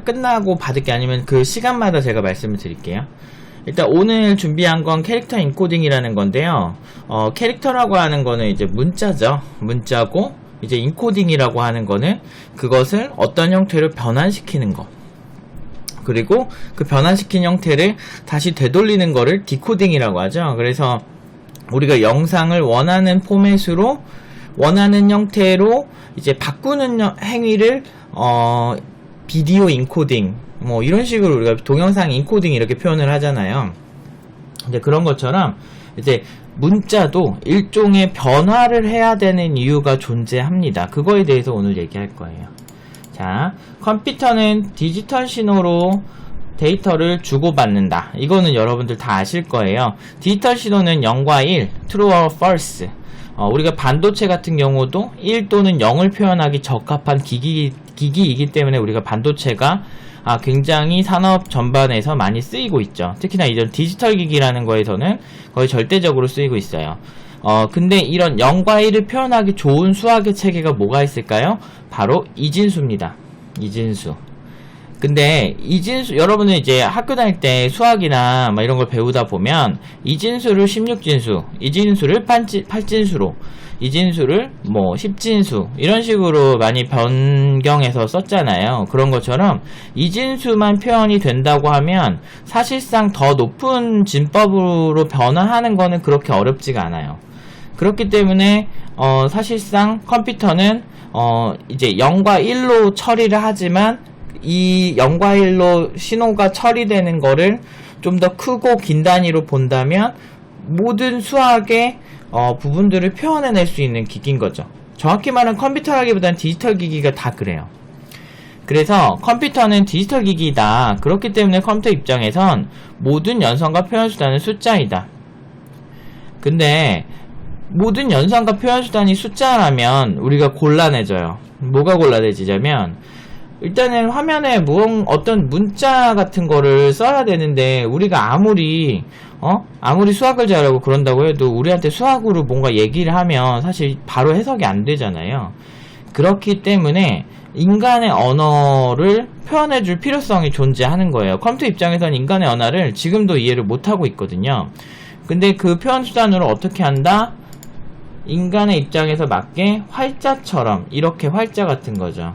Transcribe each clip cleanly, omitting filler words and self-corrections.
끝나고 받을게 아니면 그 시간마다 제가 말씀을 드릴게요. 일단 오늘 준비한 건 캐릭터 인코딩이라는 건데요. 캐릭터라고 하는 거는 이제 문자죠. 문자고 이제 인코딩이라고 하는 거는 그것을 어떤 형태로 변환시키는 거. 그리고 그 변환시킨 형태를 다시 되돌리는 거를 디코딩이라고 하죠. 그래서 우리가 영상을 원하는 포맷으로 원하는 형태로 이제 바꾸는 행위를 비디오 인코딩 뭐 이런 식으로 우리가 동영상 인코딩 이렇게 표현을 하잖아요. 이제 그런 것처럼 이제 문자도 일종의 변화를 해야 되는 이유가 존재합니다. 그거에 대해서 오늘 얘기할 거예요. 자, 컴퓨터는 디지털 신호로 데이터를 주고받는다. 이거는 여러분들 다 아실 거예요. 디지털 신호는 0과 1, true or false. 우리가 반도체 같은 경우도 1 또는 0을 표현하기 적합한 기기이기 때문에 우리가 반도체가 굉장히 산업 전반에서 많이 쓰이고 있죠. 특히나 이런 디지털 기기라는 거에서는 거의 절대적으로 쓰이고 있어요. 근데 이런 0과 1을 표현하기 좋은 수학의 체계가 뭐가 있을까요? 바로 이진수입니다. 이진수. 근데 이진수, 여러분은 이제 학교 다닐 때 수학이나 막 이런 걸 배우다 보면 이진수를 16진수, 이진수를 8진수로, 이진수를 뭐 10진수 이런 식으로 많이 변경해서 썼잖아요. 그런 것처럼 이진수만 표현이 된다고 하면 사실상 더 높은 진법으로 변화하는 거는 그렇게 어렵지가 않아요. 그렇기 때문에 사실상 컴퓨터는 이제 0과 1로 처리를 하지만 이 0과 1로 신호가 처리되는 거를 좀 더 크고 긴 단위로 본다면 모든 수학의 부분들을 표현해낼 수 있는 기기인 거죠. 정확히 말하면 컴퓨터라기보다는 디지털 기기가 다 그래요. 그래서 컴퓨터는 디지털 기기이다. 그렇기 때문에 컴퓨터 입장에선 모든 연산과 표현 수단은 숫자이다. 근데 모든 연산과 표현 수단이 숫자라면 우리가 곤란해져요. 뭐가 곤란해지냐면 일단은 화면에 어떤 문자 같은 거를 써야 되는데 우리가 아무리 수학을 잘하고 그런다고 해도 우리한테 수학으로 뭔가 얘기를 하면 사실 바로 해석이 안 되잖아요. 그렇기 때문에 인간의 언어를 표현해 줄 필요성이 존재하는 거예요. 컴퓨터 입장에서는 인간의 언어를 지금도 이해를 못하고 있거든요. 근데 그 표현 수단으로 어떻게 한다? 인간의 입장에서 맞게 활자처럼 이렇게 활자 같은 거죠.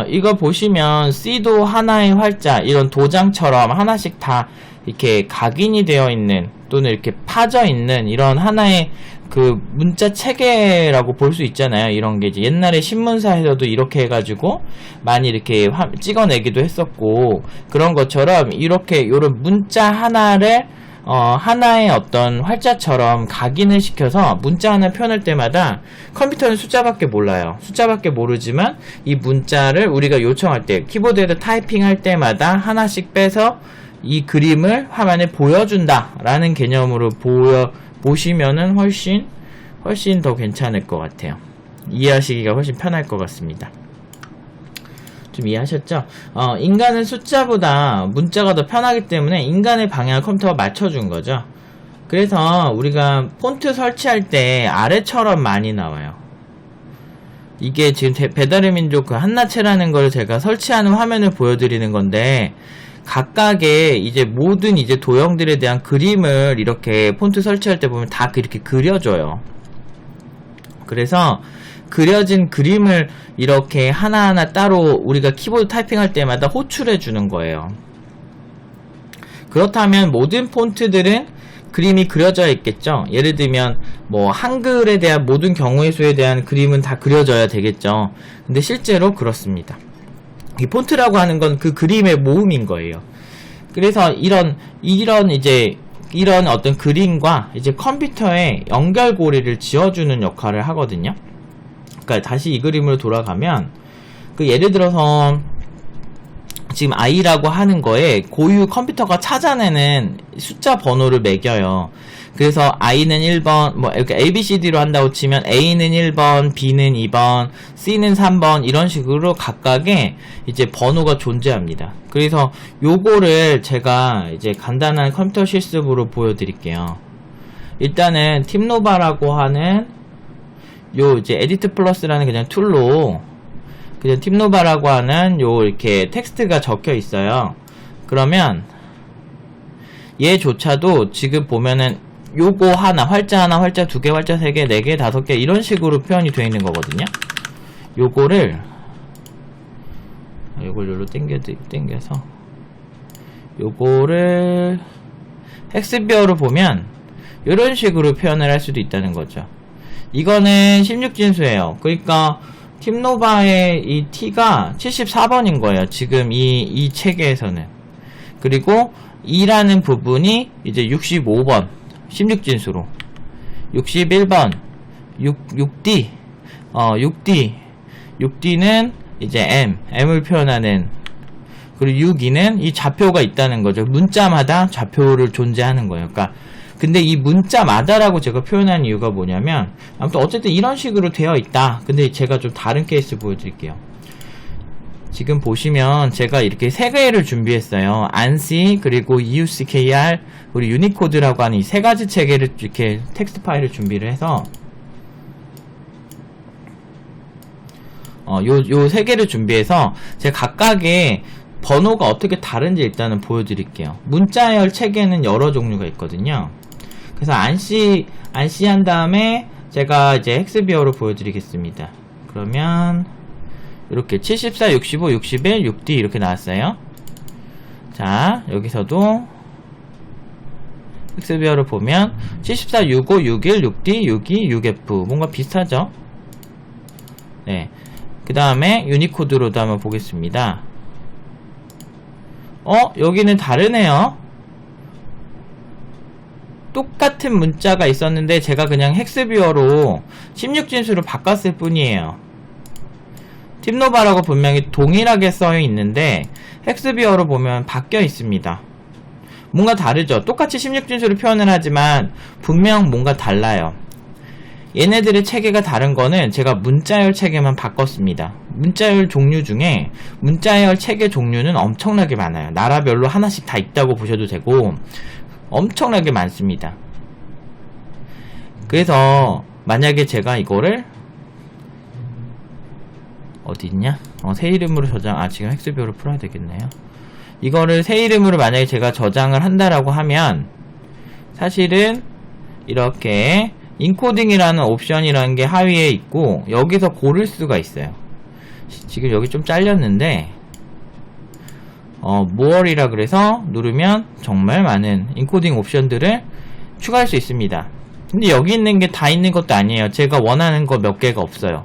이거 보시면 C도 하나의 활자, 이런 도장처럼 하나씩 다 이렇게 각인이 되어 있는 또는 이렇게 파져 있는 이런 하나의 그 문자 체계라고 볼 수 있잖아요. 이런 게 이제 옛날에 신문사에서도 이렇게 해가지고 많이 이렇게 찍어내기도 했었고, 그런 것처럼 이렇게 요런 문자 하나를 하나의 어떤 활자처럼 각인을 시켜서 문자 하나 표현할 때마다 컴퓨터는 숫자밖에 몰라요. 숫자밖에 모르지만 이 문자를 우리가 요청할 때 키보드에다 타이핑할 때마다 하나씩 빼서 이 그림을 화면에 보여준다 라는 개념으로 보시면은 훨씬 더 괜찮을 것 같아요. 이해하시기가 훨씬 편할 것 같습니다. 좀 이해하셨죠? 인간은 숫자보다 문자가 더 편하기 때문에 인간의 방향을 컴퓨터가 맞춰준 거죠. 그래서 우리가 폰트 설치할 때 아래처럼 많이 나와요. 이게 지금 배달의 민족 그 한나체라는 걸 제가 설치하는 화면을 보여드리는 건데, 각각의 이제 모든 이제 도형들에 대한 그림을 이렇게 폰트 설치할 때 보면 다 이렇게 그려줘요. 그래서 그려진 그림을 이렇게 하나하나 따로 우리가 키보드 타이핑할 때마다 호출해 주는 거예요. 그렇다면 모든 폰트들은 그림이 그려져 있겠죠. 예를 들면 뭐 한글에 대한 모든 경우의 수에 대한 그림은 다 그려져야 되겠죠. 근데 실제로 그렇습니다. 이 폰트라고 하는 건 그 그림의 모음인 거예요. 그래서 이런 어떤 그림과 이제 컴퓨터의 연결고리를 지어주는 역할을 하거든요. 그러니까 다시 이 그림으로 돌아가면 예를 들어서 지금 i라고 하는 거에 고유 컴퓨터가 찾아내는 숫자 번호를 매겨요. 그래서 i는 1번 뭐 이렇게 ABCD로 한다고 치면 A는 1번, B는 2번, C는 3번 이런 식으로 각각의 이제 번호가 존재합니다. 그래서 요거를 제가 이제 간단한 컴퓨터 실습으로 보여드릴게요. 일단은 팀노바라고 하는 요 이제 에디트 플러스라는 그냥 툴로 그냥 팁노바라고 하는 이렇게 텍스트가 적혀 있어요. 그러면 얘조차도 지금 보면은 요거 하나, 활자 2개, 활자 3개, 4개, 5개 이런 식으로 표현이 되어 있는 거거든요. 요거를 요걸 요로 당겨서 요거를 헥스비어로 보면 이런 식으로 표현을 할 수도 있다는 거죠. 이거는 16진수예요. 그러니까 팁노바의 이 t가 74번인 거예요. 지금 이 체계에서는. 그리고 2라는 부분이 이제 65번 16진수로 61번 6D 6D는 이제 M을 표현하는, 그리고 6E는 이 좌표가 있다는 거죠. 문자마다 좌표를 존재하는 거예요. 그러니까 근데 이 문자마다라고 제가 표현한 이유가 뭐냐면, 아무튼 어쨌든 이런 식으로 되어 있다. 근데 제가 좀 다른 케이스 보여드릴게요. 지금 보시면 제가 이렇게 세 개를 준비했어요. ANSI, 그리고 EUCKR, 그리고 유니코드라고 하는 이 세 가지 체계를 이렇게 텍스트 파일을 준비를 해서 요 세 개를 준비해서 제가 각각의 번호가 어떻게 다른지 일단은 보여드릴게요. 문자열 체계는 여러 종류가 있거든요. 그래서 ANSI 한 다음에 제가 이제 헥스비어로 보여드리겠습니다. 그러면 이렇게 74, 65, 61, 6D 이렇게 나왔어요. 자, 여기서도 헥스비어를 보면 74, 65, 61, 6D, 62, 6F 뭔가 비슷하죠? 네. 그 다음에 유니코드로도 한번 보겠습니다. 여기는 다르네요. 똑같은 문자가 있었는데 제가 그냥 헥스비어로 16진수로 바꿨을 뿐이에요. 팁노바라고 분명히 동일하게 써 있는데 헥스비어로 보면 바뀌어 있습니다. 뭔가 다르죠? 똑같이 16진수로 표현을 하지만 분명 뭔가 달라요. 얘네들의 체계가 다른 거는 제가 문자열 체계만 바꿨습니다. 문자열 종류 중에 문자열 체계 종류는 엄청나게 많아요. 나라별로 하나씩 다 있다고 보셔도 되고 엄청나게 많습니다. 그래서 만약에 제가 이거를 어디 있냐? 새 이름으로 저장, 지금 헥스비어로 풀어야 되겠네요. 이거를 새 이름으로 만약에 제가 저장을 한다라고 하면 사실은 이렇게 인코딩이라는 옵션이라는 게 하위에 있고 여기서 고를 수가 있어요. 지금 여기 좀 잘렸는데 more이라 그래서 누르면 정말 많은 인코딩 옵션들을 추가할 수 있습니다. 근데 여기 있는 게 다 있는 것도 아니에요. 제가 원하는 거 몇 개가 없어요.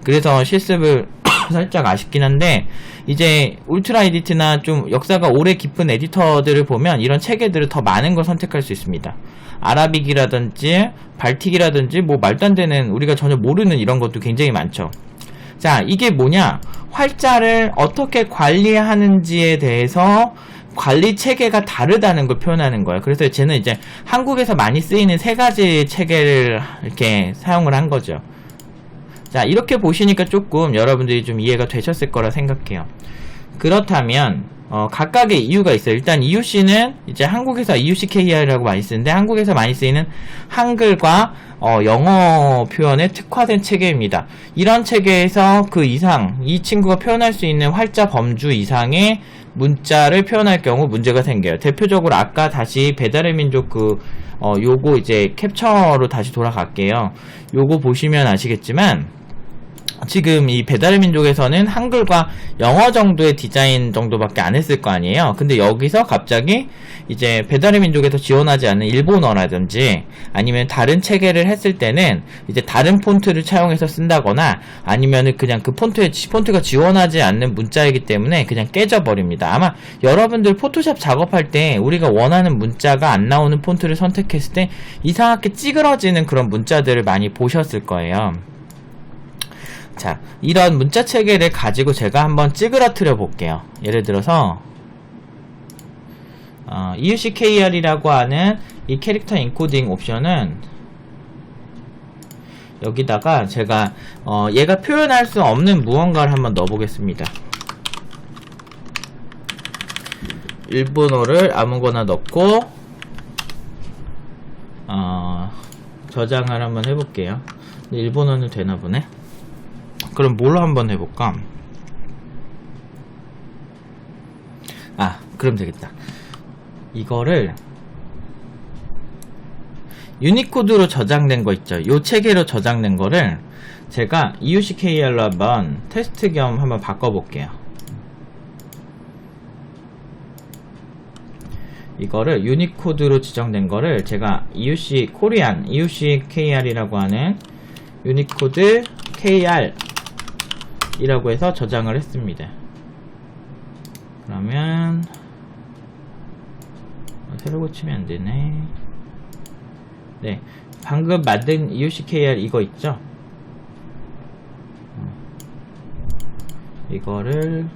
그래서 실습을 살짝 아쉽긴 한데 이제 울트라 에디트나 좀 역사가 오래 깊은 에디터들을 보면 이런 체계들을 더 많은 걸 선택할 수 있습니다. 아라빅이라든지 발틱이라든지 뭐 말도 안 되는 우리가 전혀 모르는 이런 것도 굉장히 많죠. 자, 이게 뭐냐? 활자를 어떻게 관리하는지에 대해서 관리 체계가 다르다는 걸 표현하는 거예요. 그래서 쟤는 이제 한국에서 많이 쓰이는 세 가지 체계를 이렇게 사용을 한 거죠. 자, 이렇게 보시니까 조금 여러분들이 좀 이해가 되셨을 거라 생각해요. 그렇다면 각각의 이유가 있어요. 일단 EUC는 이제 한국에서 EUCKR이라고 많이 쓰는데 한국에서 많이 쓰이는 한글과 영어 표현에 특화된 체계입니다. 이런 체계에서 그 이상 이 친구가 표현할 수 있는 활자 범주 이상의 문자를 표현할 경우 문제가 생겨요. 대표적으로 아까 다시 배달의 민족 요거 이제 캡처로 다시 돌아갈게요. 요거 보시면 아시겠지만 지금 이 배달의 민족에서는 한글과 영어 정도의 디자인 정도밖에 안 했을 거 아니에요. 근데 여기서 갑자기 이제 배달의 민족에서 지원하지 않는 일본어라든지 아니면 다른 체계를 했을 때는 이제 다른 폰트를 차용해서 쓴다거나 아니면은 그냥 그 폰트가 지원하지 않는 문자이기 때문에 그냥 깨져버립니다. 아마 여러분들 포토샵 작업할 때 우리가 원하는 문자가 안 나오는 폰트를 선택했을 때 이상하게 찌그러지는 그런 문자들을 많이 보셨을 거예요. 자, 이런 문자 체계를 가지고 제가 한번 찌그러뜨려 볼게요. 예를 들어서 EUCKR이라고 하는 이 캐릭터 인코딩 옵션은 여기다가 제가 얘가 표현할 수 없는 무언가를 한번 넣어 보겠습니다. 일본어를 아무거나 넣고 저장을 한번 해볼게요. 일본어는 되나 보네. 그럼 뭘로 한번 해볼까? 그럼 되겠다. 이거를 유니코드로 저장된 거 있죠. 요 체계로 저장된 거를 제가 EUCKR로 한번 테스트 겸 한번 바꿔볼게요. 이거를 유니코드로 지정된 거를 제가 EUC 코리안, EUCKR이라고 하는 유니코드 KR 이라고 해서 저장을 했습니다. 그러면 새로 고치면 안 되네. 네, 방금 만든 EUCKR 이거 있죠? 이거를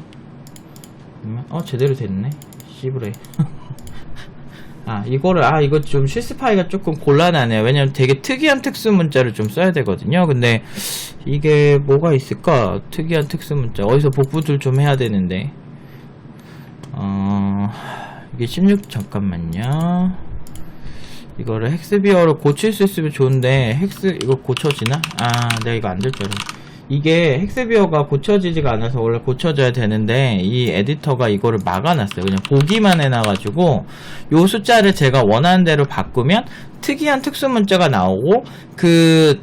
제대로 됐네. 씨부레. 이거 좀 실습하기가 조금 곤란하네요. 왜냐면 되게 특이한 특수 문자를 좀 써야 되거든요. 근데 이게 뭐가 있을까? 특이한 특수 문자. 어디서 복붙을 좀 해야 되는데. 이게 16, 이거를 헥스비어로 고칠 수 있으면 좋은데, 이거 고쳐지나? 내가 이거 안 될 줄 알았네. 이게 헥스비어가 고쳐지지가 않아서 원래 고쳐져야 되는데 이 에디터가 이거를 막아놨어요. 그냥 보기만 해놔가지고 요 숫자를 제가 원하는 대로 바꾸면 특이한 특수 문자가 나오고 그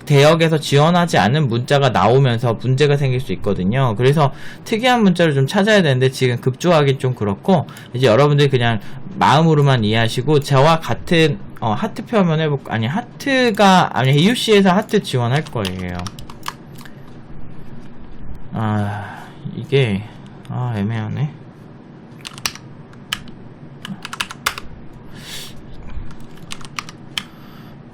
대역에서 지원하지 않은 문자가 나오면서 문제가 생길 수 있거든요. 그래서 특이한 문자를 좀 찾아야 되는데 지금 급조하기 좀 그렇고, 이제 여러분들이 그냥 마음으로만 이해하시고 저와 같은 하트표 한번 해볼까? EUC에서 하트 지원할 거예요. 이게 애매하네.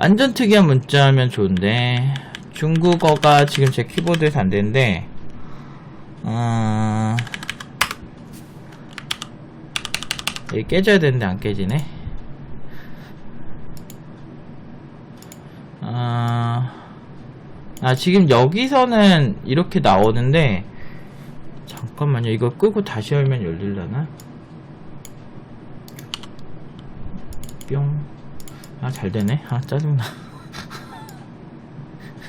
완전 특이한 문자면 좋은데 중국어가 지금 제 키보드에서 안 되는데 이게 깨져야 되는데 안 깨지네. 지금 여기서는 이렇게 나오는데, 잠깐만요. 이거 끄고 다시 열면 열릴라나? 뿅. 잘 되네. 짜증나.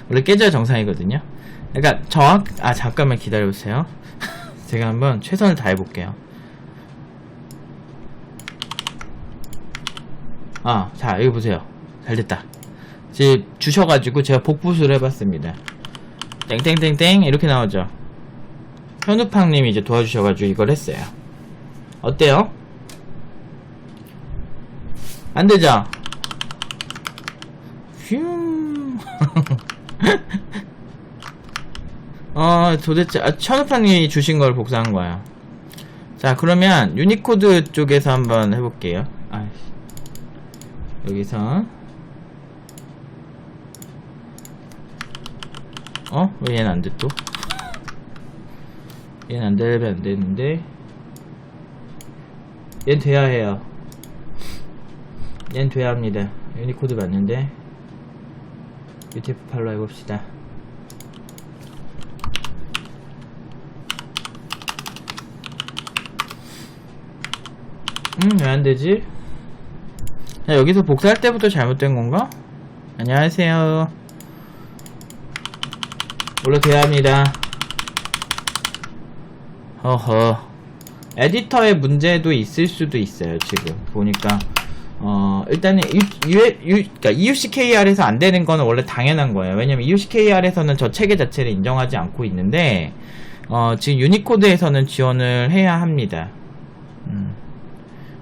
원래 깨져야 정상이거든요. 그러니까 잠깐만 기다려보세요. 제가 한번 최선을 다해볼게요. 자, 여기 보세요. 잘 됐다. 지금 주셔가지고 제가 복붙을 해봤습니다. 땡땡땡땡 이렇게 나오죠. 현우팡님이 이제 도와주셔가지고 이걸 했어요. 어때요? 안되죠? 휴. 도대체 현우팡님이 주신 걸 복사한 거예요. 자, 그러면 유니코드 쪽에서 한번 해볼게요. 여기서 왜 얘는 안 돼 또? 얘는 안 되면 안 되는데, 얘는 돼야 해요. 얘는 돼야 합니다. 유니코드 맞는데 UTF-8로 해봅시다. 왜 안 되지? 여기서 복사할 때부터 잘못된 건가? 안녕하세요. 원래 돼야 합니다. 에디터에 문제도 있을 수도 있어요. 지금 보니까 일단은 그러니까 EUCKR에서 안 되는 거는 원래 당연한 거예요. 왜냐면 EUCKR에서는 저 체계 자체를 인정하지 않고 있는데 지금 유니코드에서는 지원을 해야 합니다.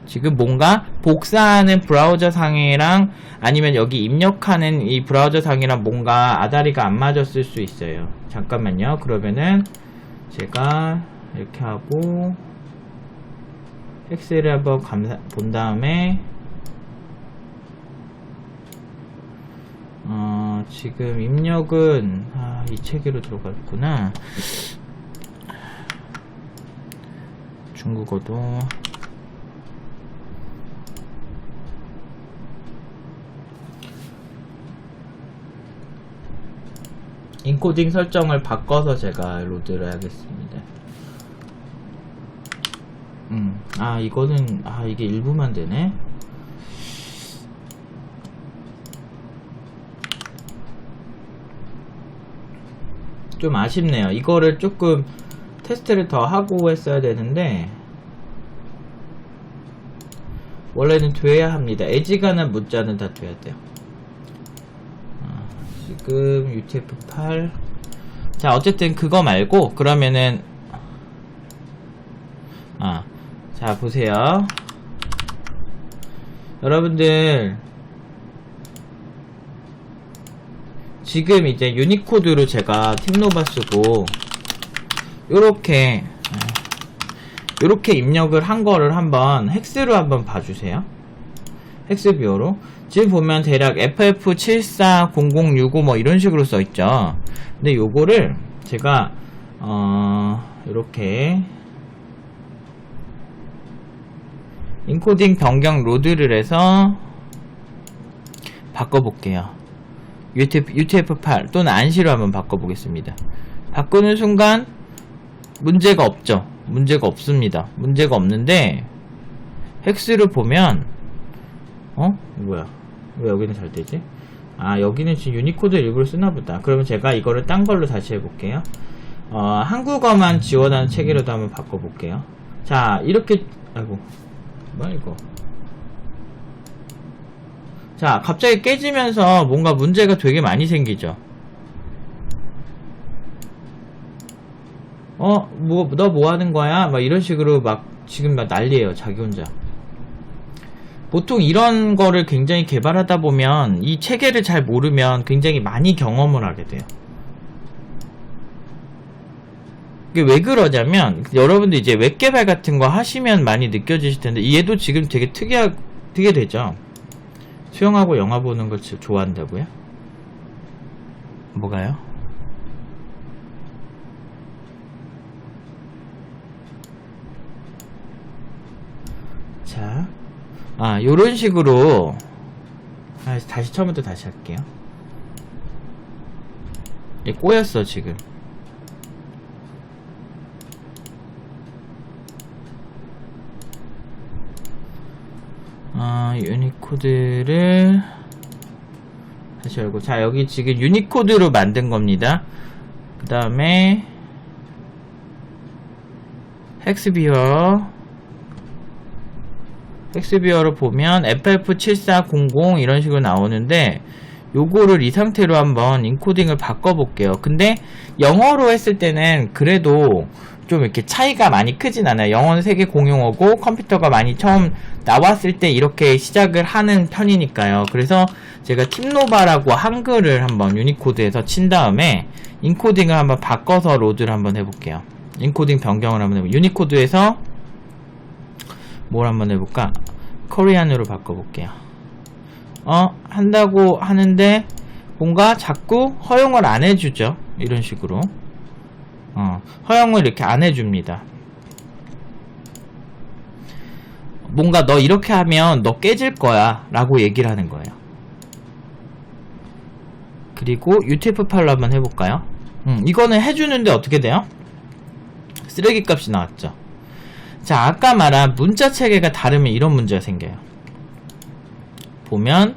지금 뭔가 복사하는 브라우저 상이랑 아니면 여기 입력하는 이 브라우저 상이랑 뭔가 아다리가 안 맞았을 수 있어요. 잠깐만요. 그러면은 제가 이렇게 하고 엑셀을 한번 본 다음에 지금 입력은 이 체계로 들어갔구나. 중국어도 인코딩 설정을 바꿔서 제가 로드를 하겠습니다. 이거는 이게 일부만 되네. 좀 아쉽네요. 이거를 조금 테스트를 더 하고 했어야 되는데 원래는 돼야 합니다. 애지간한 문자는 다 돼야 돼요. 지금 UTF-8 자 어쨌든 그거 말고 그러면은 자 보세요. 여러분들 지금 이제 유니코드로 제가 팀노바 쓰고 요렇게 입력을 한 거를 한번 헥스로 한번 봐주세요. 헥스 뷰어로 지금 보면 대략 FF740065 뭐 이런 식으로 써있죠. 근데 요거를 제가 요렇게 인코딩 변경 로드를 해서 바꿔볼게요. UTF-8 또는 안시로 한번 바꿔보겠습니다. 바꾸는 순간 문제가 없죠. 문제가 없습니다. 문제가 없는데 헥스를 보면 뭐야 왜 여기는 잘 되지? 여기는 지금 유니코드 일부러 쓰나보다. 그러면 제가 이거를 딴 걸로 다시 해볼게요. 한국어만 지원하는 체계로도 한번 바꿔볼게요. 자 이렇게 아이고 뭐야 이거. 자 갑자기 깨지면서 뭔가 문제가 되게 많이 생기죠. 너 뭐 하는 거야? 막 이런 식으로 막 지금 막 난리예요. 자기 혼자. 보통 이런 거를 굉장히 개발하다 보면 이 체계를 잘 모르면 굉장히 많이 경험을 하게 돼요. 이게 왜 그러냐면 여러분들 이제 웹 개발 같은 거 하시면 많이 느껴지실 텐데 얘도 지금 되게 특이하게 되죠. 수영하고 영화 보는 걸 좋아한다고요? 뭐가요? 자, 요런 식으로 다시 처음부터 다시 할게요. 얘 꼬였어 지금. 유니코드를 다시 열고, 자 여기 지금 유니코드로 만든 겁니다. 그 다음에 헥스비어로 보면 FF7400 이런 식으로 나오는데 요거를 이 상태로 한번 인코딩을 바꿔볼게요. 근데 영어로 했을 때는 그래도 좀 이렇게 차이가 많이 크진 않아요. 영어는 세계 공용어고 컴퓨터가 많이 처음 나왔을 때 이렇게 시작을 하는 편이니까요. 그래서 제가 팀노바라고 한글을 한번 유니코드에서 친 다음에 인코딩을 한번 바꿔서 로드를 한번 해볼게요. 인코딩 변경을 한번 해볼게요. 유니코드에서 뭘 한번 해볼까? 코리안으로 바꿔볼게요. 한다고 하는데 뭔가 자꾸 허용을 안 해주죠. 이런 식으로 허용을 이렇게 안 해줍니다. 뭔가 너 이렇게 하면 너 깨질 거야 라고 얘기를 하는 거예요. 그리고 UTF-8로 한번 해볼까요? 이거는 해주는데 어떻게 돼요? 쓰레기 값이 나왔죠. 자, 아까 말한 문자 체계가 다르면 이런 문제가 생겨요. 보면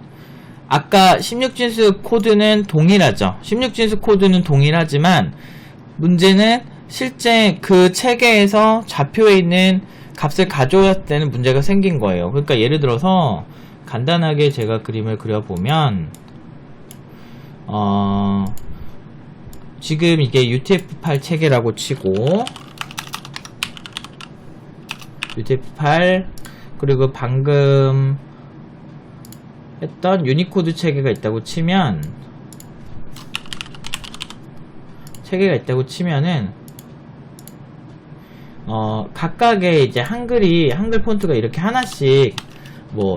아까 16진수 코드는 동일하죠. 16진수 코드는 동일하지만 문제는 실제 그 체계에서 좌표에 있는 값을 가져왔을 때는 문제가 생긴 거예요. 그러니까 예를 들어서 간단하게 제가 그림을 그려보면 지금 이게 UTF-8 체계라고 치고 UTF-8 그리고 방금 했던 유니코드 체계가 있다고 치면은 각각의 이제 한글 폰트가 이렇게 하나씩 뭐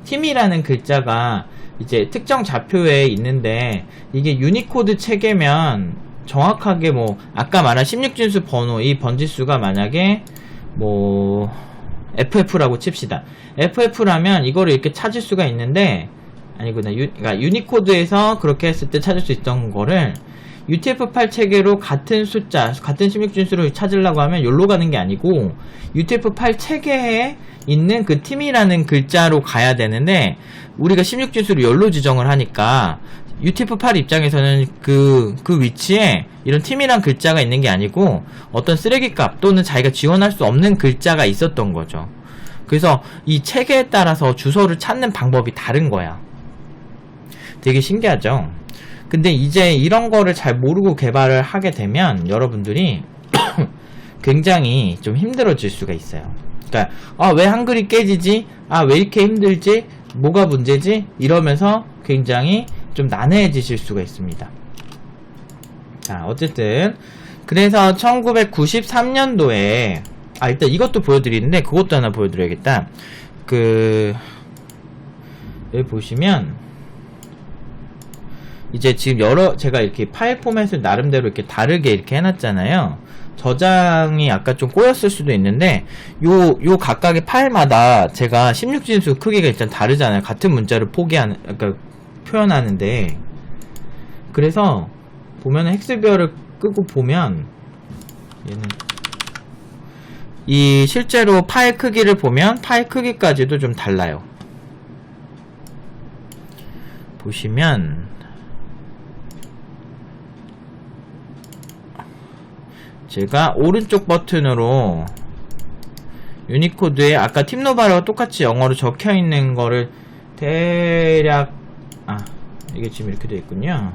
팀이라는 글자가 이제 특정 좌표에 있는데 이게 유니코드 체계면 정확하게 뭐 아까 말한 16진수 번호 이 번지수가 만약에 뭐 FF라고 칩시다. FF라면 이거를 이렇게 찾을 수가 있는데 아니구나. 그러니까 유니코드에서 그렇게 했을 때 찾을 수 있던 거를 UTF-8 체계로 같은 숫자, 같은 16진수로 찾으려고 하면 여기로 가는 게 아니고 UTF-8 체계에 있는 그 팀이라는 글자로 가야 되는데 우리가 16진수로 여기로 지정을 하니까 UTF-8 입장에서는 그 위치에 이런 팀이란 글자가 있는 게 아니고 어떤 쓰레기값 또는 자기가 지원할 수 없는 글자가 있었던 거죠. 그래서 이 체계에 따라서 주소를 찾는 방법이 다른 거야. 되게 신기하죠? 근데 이제 이런 거를 잘 모르고 개발을 하게 되면 여러분들이 굉장히 좀 힘들어질 수가 있어요. 그러니까 왜 한글이 깨지지? 왜 이렇게 힘들지? 뭐가 문제지? 이러면서 굉장히 좀 난해해지실 수가 있습니다. 자, 어쨌든 그래서 1993년도에 일단 이것도 보여드리는데 그것도 하나 보여드려야겠다. 여기 보시면 이제 지금 제가 이렇게 파일 포맷을 나름대로 이렇게 다르게 이렇게 해놨잖아요. 저장이 아까 좀 꼬였을 수도 있는데 요 각각의 파일마다 제가 16진수 크기가 일단 다르잖아요. 같은 문자를 그러니까 표현하는데, 그래서 보면은 헥스비어를 끄고 보면 얘는 이 실제로 파일 크기를 보면 파일 크기까지도 좀 달라요. 보시면 제가 오른쪽 버튼으로 유니코드에 아까 팀노바라고 똑같이 영어로 적혀있는 거를 대략 이게 지금 이렇게 되어 있군요.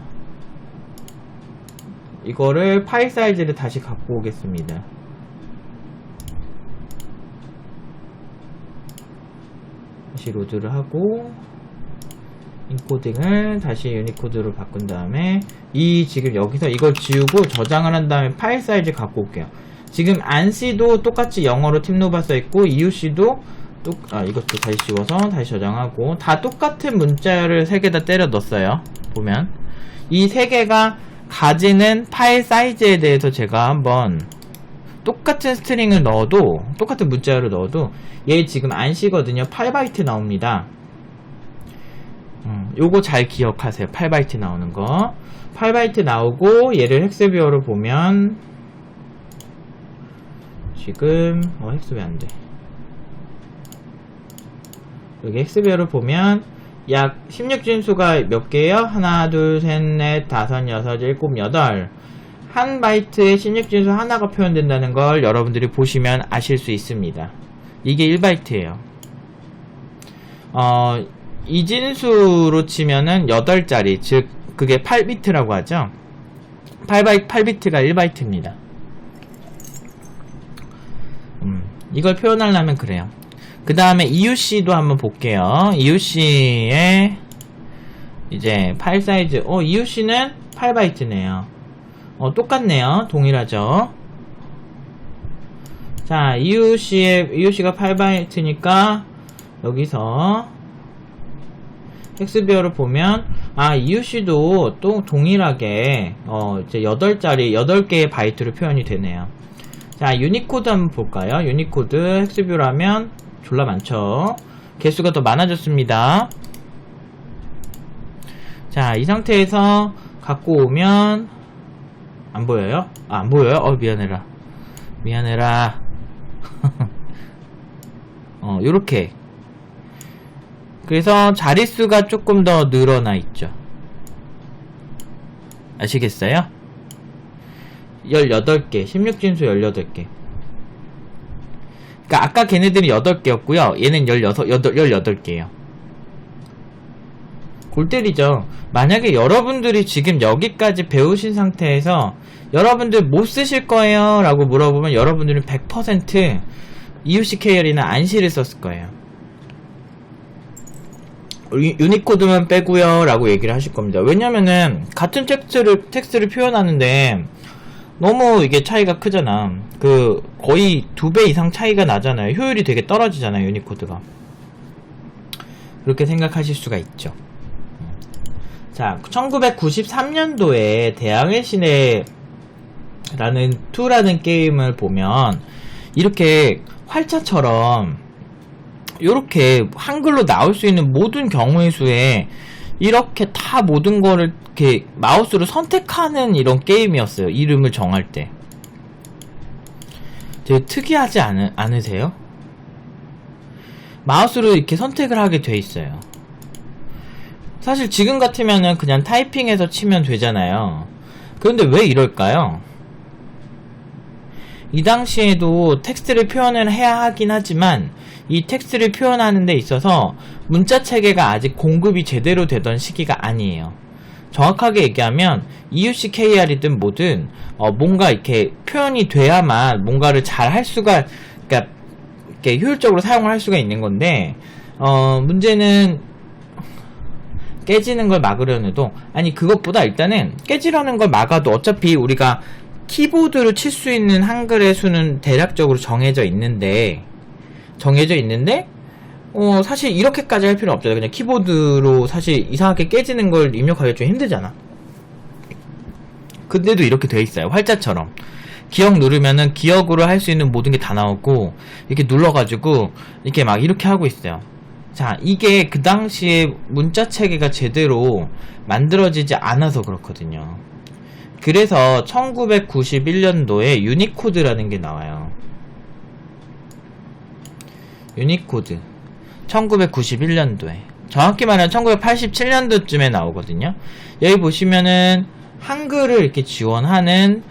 이거를 파일 사이즈를 다시 갖고 오겠습니다. 다시 로드를 하고 인코딩을 다시 유니코드로 바꾼 다음에 지금 여기서 이걸 지우고 저장을 한 다음에 파일 사이즈 갖고 올게요. 지금 안씨도 똑같이 영어로 팀노바 써있고 이유씨도 이것도 다시 지워서 다시 저장하고 다 똑같은 문자를 3개 다 때려 넣었어요. 보면 이 3개가 가지는 파일 사이즈에 대해서 제가 한번 똑같은 스트링을 넣어도 똑같은 문자를 넣어도 얘 지금 안씨거든요. 8바이트 나옵니다. 요거 잘 기억하세요. 8바이트 나오는 거. 8바이트 나오고 얘를 헥스비어로 보면 지금 헥스 왜 안돼? 여기 헥스비어를 보면 약 16진수가 몇 개예요? 하나, 둘, 셋, 넷, 다섯, 여섯, 일곱, 여덟. 한 바이트에 16진수 하나가 표현된다는 걸 여러분들이 보시면 아실 수 있습니다. 이게 1바이트예요. 2진수로 치면은 8자리, 즉 그게 8비트라고 하죠. 8비트가 1바이트입니다. 이걸 표현하려면 그래요. 그 다음에 EUC도 한번 볼게요. EUC의 이제 파일 사이즈, EUC는 8바이트네요. 똑같네요. 동일하죠. 자, EUC가 8바이트니까 여기서 헥스비어를 보면 EUC도 또 동일하게 이제 8개의 바이트로 표현이 되네요. 자, 유니코드 한번 볼까요? 유니코드 헥스비어로 하면 졸라 많죠. 개수가 더 많아졌습니다. 자, 이 상태에서 갖고 오면 안 보여요? 안 보여요? 미안해라. 요렇게. 그래서 자릿수가 조금 더 늘어나 있죠. 아시겠어요? 18개, 16진수 18개. 그러니까 아까 걔네들이 8개였고요. 얘는 18개예요. 골 때리죠. 만약에 여러분들이 지금 여기까지 배우신 상태에서 여러분들 못 쓰실 거예요 라고 물어보면 여러분들은 100% EUCKL이나 안시를 썼을 거예요. 유니코드만 빼고요 라고 얘기를 하실 겁니다. 왜냐면은 같은 텍스트를 표현하는데 너무 이게 차이가 크잖아. 거의 2배 이상 차이가 나잖아요. 효율이 되게 떨어지잖아요, 유니코드가. 그렇게 생각하실 수가 있죠. 자, 1993년도에 대항해 시내라는 2라는 게임을 보면 이렇게 활자처럼 이렇게 한글로 나올 수 있는 모든 경우의 수에 이렇게 다 모든 거를 이렇게 마우스로 선택하는 이런 게임이었어요. 이름을 정할 때. 되게 특이하지 않으세요? 마우스로 이렇게 선택을 하게 돼 있어요. 사실 지금 같으면은 그냥 타이핑해서 치면 되잖아요. 그런데 왜 이럴까요? 이 당시에도 텍스트를 표현을 해야 하긴 하지만 이 텍스트를 표현하는 데 있어서 문자 체계가 아직 공급이 제대로 되던 시기가 아니에요. 정확하게 얘기하면 EUC KR이든 뭐든 뭔가 이렇게 표현이 돼야만 뭔가를 잘 할 수가, 그러니까 이렇게 효율적으로 사용을 할 수가 있는 건데, 문제는 깨지는 걸 막으려는 해도, 아니 그것보다 일단은 깨지려는 걸 막아도 어차피 우리가 키보드로 칠 수 있는 한글의 수는 대략적으로 정해져 있는데 사실 이렇게까지 할 필요는 없잖아요. 그냥 키보드로 사실 이상하게 깨지는 걸 입력하기가 좀 힘들잖아. 근데도 이렇게 돼 있어요. 활자처럼 기억 누르면은 기억으로 할 수 있는 모든 게 다 나오고, 이렇게 눌러가지고 이렇게 막 이렇게 하고 있어요. 자, 이게 그 당시에 문자 체계가 제대로 만들어지지 않아서 그렇거든요. 그래서 1991년도에 유니코드라는 게 나와요. 유니코드 1991년도에, 정확히 말하면 1987년도쯤에 나오거든요. 여기 보시면은 한글을 이렇게 지원하는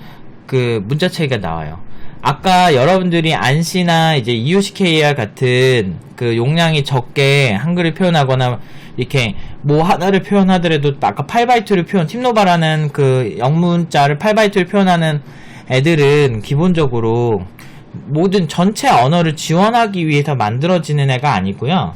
그 문자 체계가 나와요. 아까 여러분들이 안시나 이제 EUCKR 같은 그 용량이 적게 한글을 표현하거나 이렇게 뭐 하나를 표현하더라도 아까 8바이트를 팀노바라는 그 영문자를 8바이트를 표현하는 애들은 기본적으로 모든 전체 언어를 지원하기 위해서 만들어지는 애가 아니고요.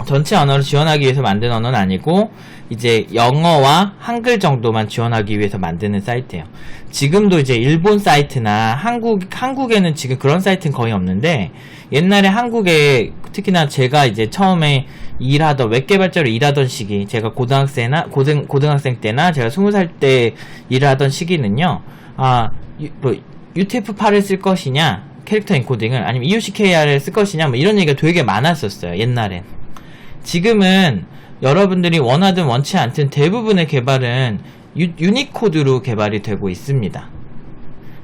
전체 언어를 지원하기 위해서 만든 언어는 아니고 이제 영어와 한글 정도만 지원하기 위해서 만드는 사이트예요. 지금도 이제 일본 사이트나 한국에는 지금 그런 사이트는 거의 없는데, 옛날에 한국에 특히나 제가 이제 처음에 웹개발자로 일하던 시기, 제가 고등학생 때나 제가 20살 때 일을 하던 시기는요, UTF-8을 쓸 것이냐, 캐릭터 인코딩을, 아니면 EUCKR을 쓸 것이냐, 뭐 이런 얘기가 되게 많았었어요, 옛날엔. 지금은 여러분들이 원하든 원치 않든 대부분의 개발은 유니코드로 개발이 되고 있습니다.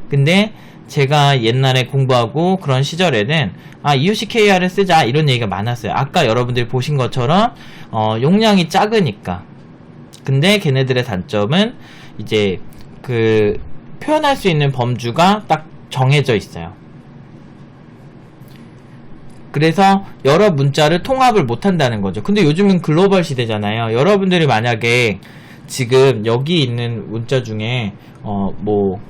근데 제가 옛날에 공부하고 그런 시절에는 EUCKR을 쓰자 이런 얘기가 많았어요. 아까 여러분들이 보신 것처럼 용량이 작으니까. 근데 걔네들의 단점은 이제 그 표현할 수 있는 범주가 딱 정해져 있어요. 그래서 여러 문자를 통합을 못한다는 거죠. 근데 요즘은 글로벌 시대잖아요. 여러분들이 만약에 지금 여기 있는 문자 중에 뭐로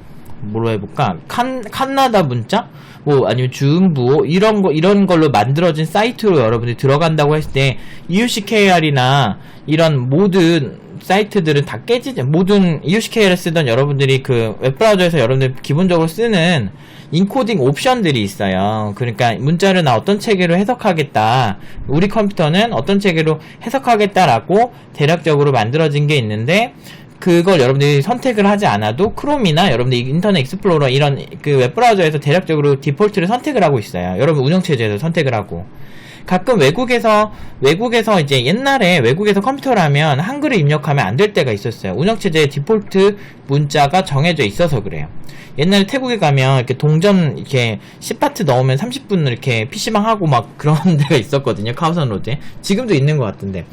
해볼까? 칸나다 문자? 뭐 아니면 주음부호 이런 걸로 만들어진 사이트로 여러분들이 들어간다고 했을 때 EUCKR이나 이런 모든 사이트들은 다 깨지죠. 모든 EUCKR을 쓰던 여러분들이 그 웹브라우저에서 여러분들 기본적으로 쓰는 인코딩 옵션들이 있어요. 그러니까 문자를 나 어떤 체계로 해석하겠다, 우리 컴퓨터는 어떤 체계로 해석하겠다라고 대략적으로 만들어진 게 있는데, 그걸 여러분들이 선택을 하지 않아도 크롬이나 여러분들 인터넷 익스플로러 이런 그 웹브라우저에서 대략적으로 디폴트를 선택을 하고 있어요. 여러분 운영체제에서 선택을 하고. 가끔 외국에서 이제 옛날에 외국에서 컴퓨터를 하면 한글을 입력하면 안 될 때가 있었어요. 운영체제의 디폴트 문자가 정해져 있어서 그래요. 옛날에 태국에 가면 이렇게 동전 이렇게 10바트 넣으면 30분 이렇게 PC방 하고 막 그런 데가 있었거든요. 카오산 로드에. 지금도 있는 것 같은데.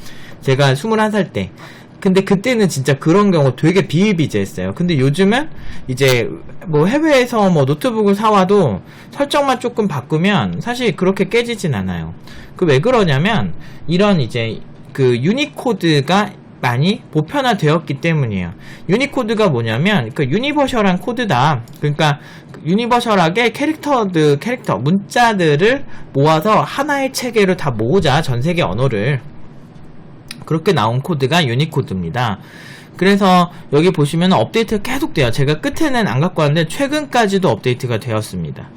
제가 21살 때. 근데 그때는 진짜 그런 경우 되게 비일비재했어요. 근데 요즘은 이제 뭐 해외에서 뭐 노트북을 사와도 설정만 조금 바꾸면 사실 그렇게 깨지진 않아요. 그 왜 그러냐면 이런 이제 그 유니코드가 많이 보편화되었기 때문이에요. 유니코드가 뭐냐면 그 유니버셜한 코드다. 그러니까 유니버셜하게 캐릭터 문자들을 모아서 하나의 체계로 다 모으자, 전 세계 언어를. 그렇게 나온 코드가 유니코드입니다. 그래서 여기 보시면 업데이트가 계속 돼요. 제가 끝에는 안 갖고 왔는데 최근까지도 업데이트가 되었습니다.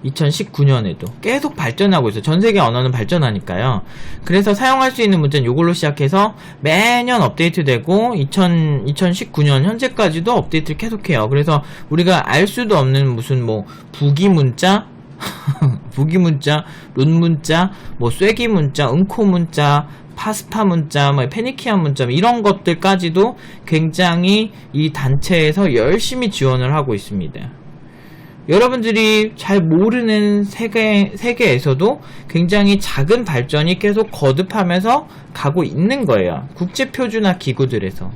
2019년에도 계속 발전하고 있어요. 전세계 언어는 발전하니까요. 그래서 사용할 수 있는 문자는 이걸로 시작해서 매년 업데이트되고 2019년 현재까지도 업데이트를 계속해요. 그래서 우리가 알 수도 없는 무슨 뭐 부기 문자 부기 문자, 룬 문자, 뭐 쐐기 문자, 음코 문자, 파스파 문자, 뭐 페니키안 문자 이런 것들까지도 굉장히 이 단체에서 열심히 지원을 하고 있습니다. 여러분들이 잘 모르는 세계에서도 굉장히 작은 발전이 계속 거듭하면서 가고 있는 거예요. 국제표준화 기구들에서.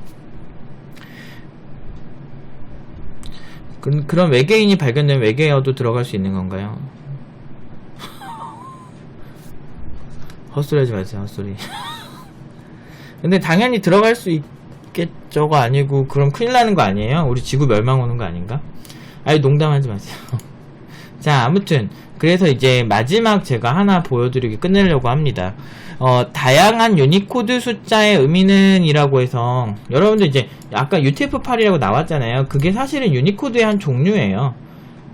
그런 외계인이 발견되면 외계어도 들어갈 수 있는 건가요? 헛소리 하지 마세요, 헛소리. 근데 당연히 들어갈 수 있겠죠가 아니고, 그럼 큰일 나는 거 아니에요? 우리 지구 멸망 오는 거 아닌가? 아니, 농담하지 마세요. 자, 아무튼 그래서 이제 마지막 제가 하나 보여드리고 끝내려고 합니다. 다양한 유니코드 숫자의 의미는 이라고 해서, 여러분들 이제 아까 UTF-8이라고 나왔잖아요. 그게 사실은 유니코드의 한 종류예요.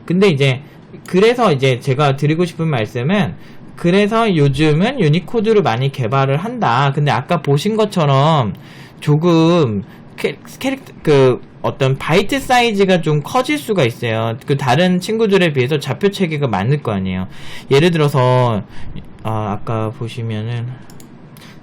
근데 이제 그래서 이제 제가 드리고 싶은 말씀은, 그래서 요즘은 유니코드를 많이 개발을 한다. 근데 아까 보신 것처럼 조금 어떤 바이트 사이즈가 좀 커질 수가 있어요. 그 다른 친구들에 비해서 좌표 체계가 많을 거 아니에요. 예를 들어서 아까 보시면은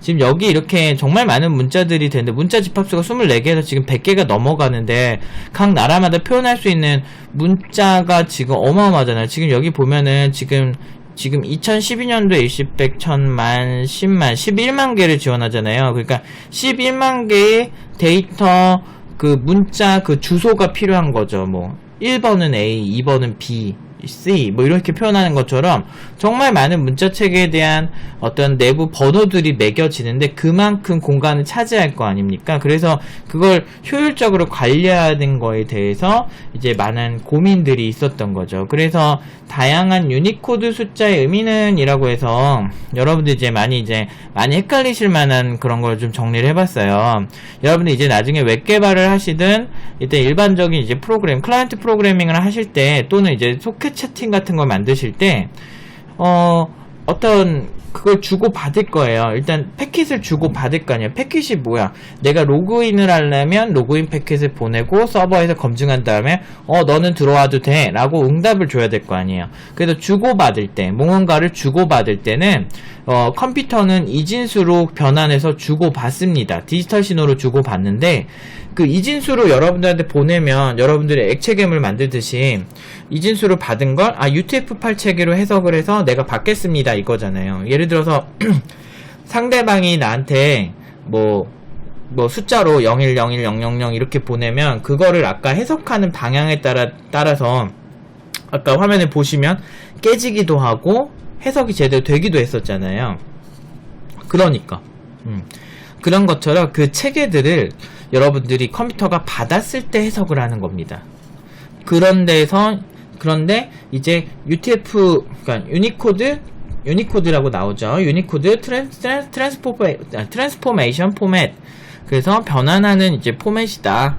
지금 여기 이렇게 정말 많은 문자들이 되는데, 문자 집합수가 24개에서 지금 100개가 넘어가는데, 각 나라마다 표현할 수 있는 문자가 지금 어마어마하잖아요. 지금 여기 보면은 지금 2012년도에 20, 100, 1000만, 10만, 11만 개를 지원하잖아요. 그러니까 11만 개의 데이터 그 문자 그 주소가 필요한 거죠. 뭐 1번은 A, 2번은 B, C 뭐 이렇게 표현하는 것처럼 정말 많은 문자 체계에 대한 어떤 내부 번호들이 매겨지는데 그만큼 공간을 차지할 거 아닙니까? 그래서 그걸 효율적으로 관리하는 거에 대해서 이제 많은 고민들이 있었던 거죠. 그래서 다양한 유니코드 숫자의 의미는 이라고 해서 여러분들 이제 많이 헷갈리실 만한 그런 걸 좀 정리를 해봤어요. 여러분들 이제 나중에 웹 개발을 하시든 일단 일반적인 이제 클라이언트 프로그래밍을 하실 때, 또는 이제 소켓 채팅 같은 걸 만드실 때 어떤 그걸 주고 받을 거예요. 일단 패킷을 주고 받을 거 아니에요. 패킷이 뭐야? 내가 로그인을 하려면 로그인 패킷을 보내고 서버에서 검증한 다음에 너는 들어와도 돼 라고 응답을 줘야 될 거 아니에요. 그래서 주고 받을 때, 무언가를 주고 받을 때는 컴퓨터는 이진수로 변환해서 주고 받습니다. 디지털 신호로 주고 받는데, 그 이진수로 여러분들한테 보내면 여러분들이 액체괴물 만들듯이 이진수로 받은 걸 UTF-8 체계로 해석을 해서 내가 받겠습니다 이거잖아요. 예를 들어서 상대방이 나한테 뭐 숫자로 01010000 이렇게 보내면, 그거를 아까 해석하는 방향에 따라서 아까 화면에 보시면 깨지기도 하고 해석이 제대로 되기도 했었잖아요. 그러니까 그런 것처럼 그 체계들을 여러분들이 컴퓨터가 받았을 때 해석을 하는 겁니다. 그런데 이제 그러니까 유니코드라고 나오죠. 유니코드 트랜스포메이션 포맷. 그래서 변환하는 이제 포맷이다.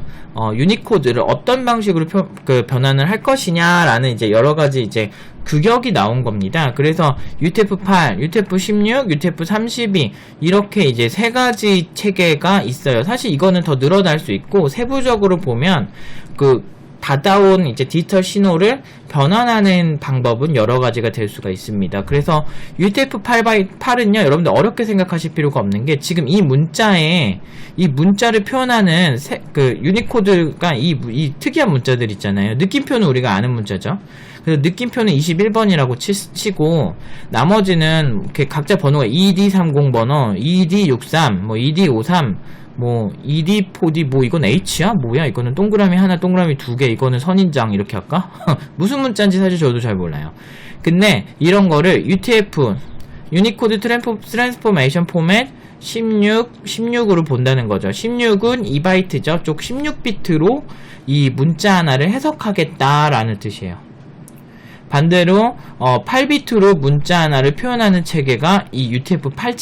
유니코드를 어떤 방식으로 변환을 할 것이냐라는 이제 여러 가지 이제 규격이 나온 겁니다. 그래서 UTF-8, UTF-16, UTF-32 이렇게 이제 세 가지 체계가 있어요. 사실 이거는 더 늘어날 수 있고, 세부적으로 보면 받아온 이제 디지털 신호를 변환하는 방법은 여러 가지가 될 수가 있습니다. 그래서 UTF-8은요, 여러분들 어렵게 생각하실 필요가 없는 게, 지금 이 문자를 표현하는 유니코드가 이 특이한 문자들 있잖아요. 느낌표는 우리가 아는 문자죠. 그래서 느낌표는 21번이라고 치고, 나머지는 이렇게 각자 번호가 ED30 번호, ED63, ED53, ED4D, 이건 H야? 뭐야? 이거는 동그라미 하나, 동그라미 두 개, 이거는 선인장, 이렇게 할까? 무슨 문자인지 사실 저도 잘 몰라요. 근데, 이런 거를 유니코드 트랜스포메이션 포맷 16으로 본다는 거죠. 16은 2바이트죠. 쪽 16비트로 이 문자 하나를 해석하겠다라는 뜻이에요. 반대로 8비트로 문자 하나를 표현하는 체계가 이 UTF-8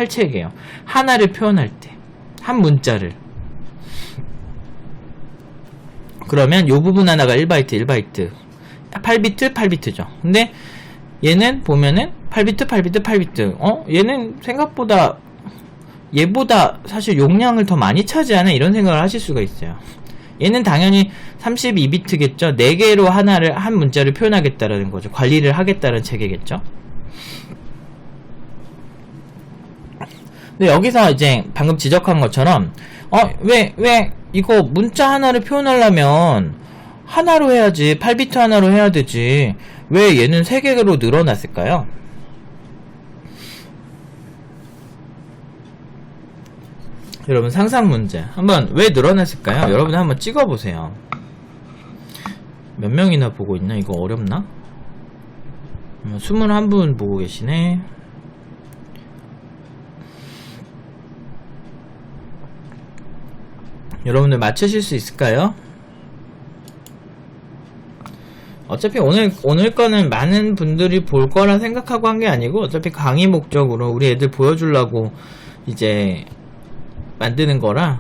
체계예요. 하나를 표현할 때, 한 문자를. 그러면 요 부분 하나가 1바이트 8비트죠. 근데 얘는 보면은 8비트 얘는 생각보다 얘보다 사실 용량을 더 많이 차지하는, 이런 생각을 하실 수가 있어요. 얘는 당연히 32비트겠죠. 4개로 한 문자를 표현하겠다라는 거죠. 관리를 하겠다는 체계겠죠. 근데 여기서 이제 방금 지적한 것처럼 왜 이거 문자 하나를 표현하려면 하나로 해야지, 8비트 하나로 해야 되지, 왜 얘는 3개로 늘어났을까요? 여러분 상상 문제 한번 왜 늘어났을까요? 여러분 한번 찍어보세요. 몇 명이나 보고 있나? 이거 어렵나? 21분 보고 계시네. 여러분들 맞추실 수 있을까요? 어차피 오늘 거는 많은 분들이 볼 거라 생각하고 한 게 아니고 어차피 강의 목적으로 우리 애들 보여주려고 이제 만드는 거라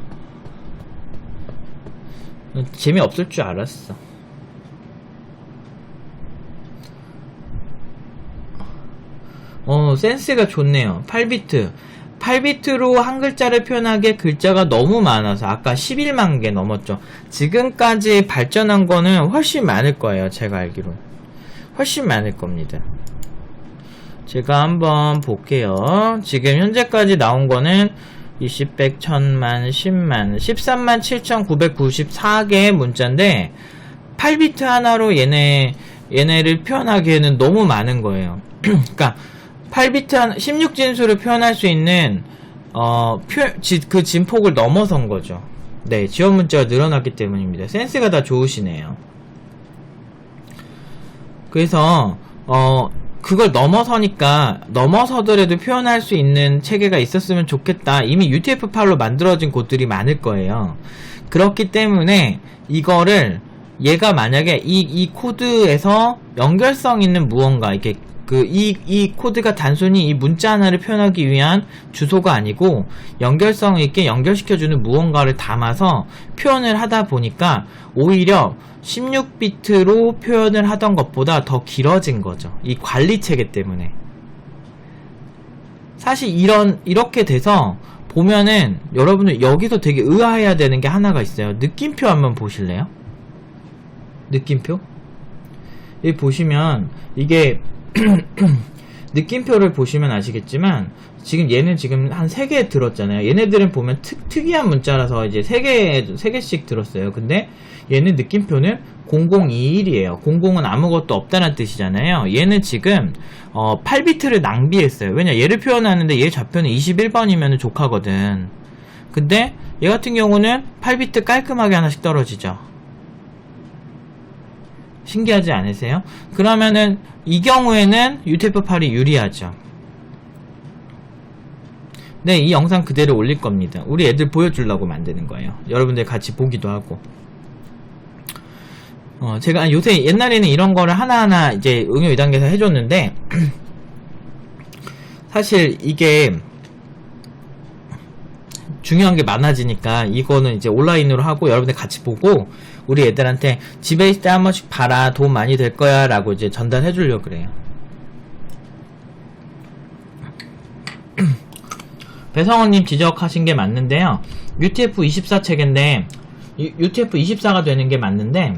재미없을 줄 알았어. 센스가 좋네요. 8비트로 한 글자를 표현하기에 글자가 너무 많아서 아까 11만 개 넘었죠. 지금까지 발전한 거는 훨씬 많을 거예요. 제가 알기로 훨씬 많을 겁니다. 제가 한번 볼게요. 지금 현재까지 나온 거는 20, 100, 1000만, 10만, 13만 7994개의 문자인데 8비트 하나로 얘네를 표현하기에는 너무 많은 거예요. 그러니까 8비트 16진수를 표현할 수 있는 그 진폭을 넘어선 거죠. 네, 지원 문자가 늘어났기 때문입니다. 센스가 다 좋으시네요. 그래서 그걸 넘어서더라도 표현할 수 있는 체계가 있었으면 좋겠다. 이미 UTF-8로 만들어진 곳들이 많을 거예요. 그렇기 때문에 이거를 얘가 만약에 이 코드에서 연결성 있는 무언가 이렇게 이 코드가 단순히 이 문자 하나를 표현하기 위한 주소가 아니고 연결성 있게 연결시켜주는 무언가를 담아서 표현을 하다 보니까 오히려 16비트로 표현을 하던 것보다 더 길어진 거죠. 이 관리 체계 때문에. 사실 이렇게 돼서 보면은 여러분들 여기서 되게 의아해야 되는 게 하나가 있어요. 느낌표 한번 보실래요? 느낌표? 여기 보시면 이게 느낌표를 보시면 아시겠지만 지금 얘는 지금 한 3개 들었잖아요. 얘네들은 보면 특이한 문자라서 이제 3개씩 들었어요. 근데 얘는 느낌표는 0021이에요. 00은 아무것도 없다는 뜻이잖아요. 얘는 지금 8비트를 낭비했어요. 왜냐 얘를 표현하는데 얘 좌표는 21번이면 족하거든. 근데 얘 같은 경우는 8비트 깔끔하게 하나씩 떨어지죠. 신기하지 않으세요? 그러면은 이 경우에는 UTF-8이 유리하죠. 네, 이 영상 그대로 올릴 겁니다. 우리 애들 보여주려고 만드는 거예요. 여러분들 같이 보기도 하고. 제가 요새 옛날에는 이런 거를 하나하나 이제 응용 2단계에서 해줬는데 사실 이게 중요한 게 많아지니까 이거는 이제 온라인으로 하고 여러분들 같이 보고 우리 애들한테 집에 있을 때 한 번씩 봐라 도움 많이 될 거야 라고 이제 전달해 주려고 그래요. 배성원님 지적하신 게 맞는데요. UTF-24 체계인데 UTF-24가 되는 게 맞는데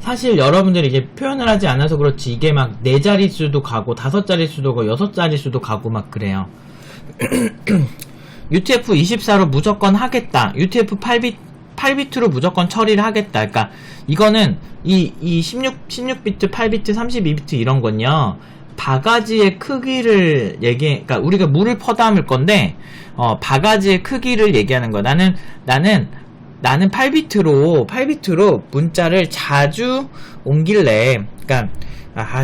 사실 여러분들이 이제 표현을 하지 않아서 그렇지 이게 막 4자릿수도 가고 5자릿수도 가고 6자릿수도 가고 막 그래요. UTF-24로 무조건 하겠다. UTF-8비트로 무조건 처리를 하겠다. 그러니까 이거는 이 16비트, 8비트, 32비트 이런 건요. 바가지의 크기를 그러니까 우리가 물을 퍼담을 건데 바가지의 크기를 얘기하는 거야. 나는 8비트로 문자를 자주 옮길래. 그러니까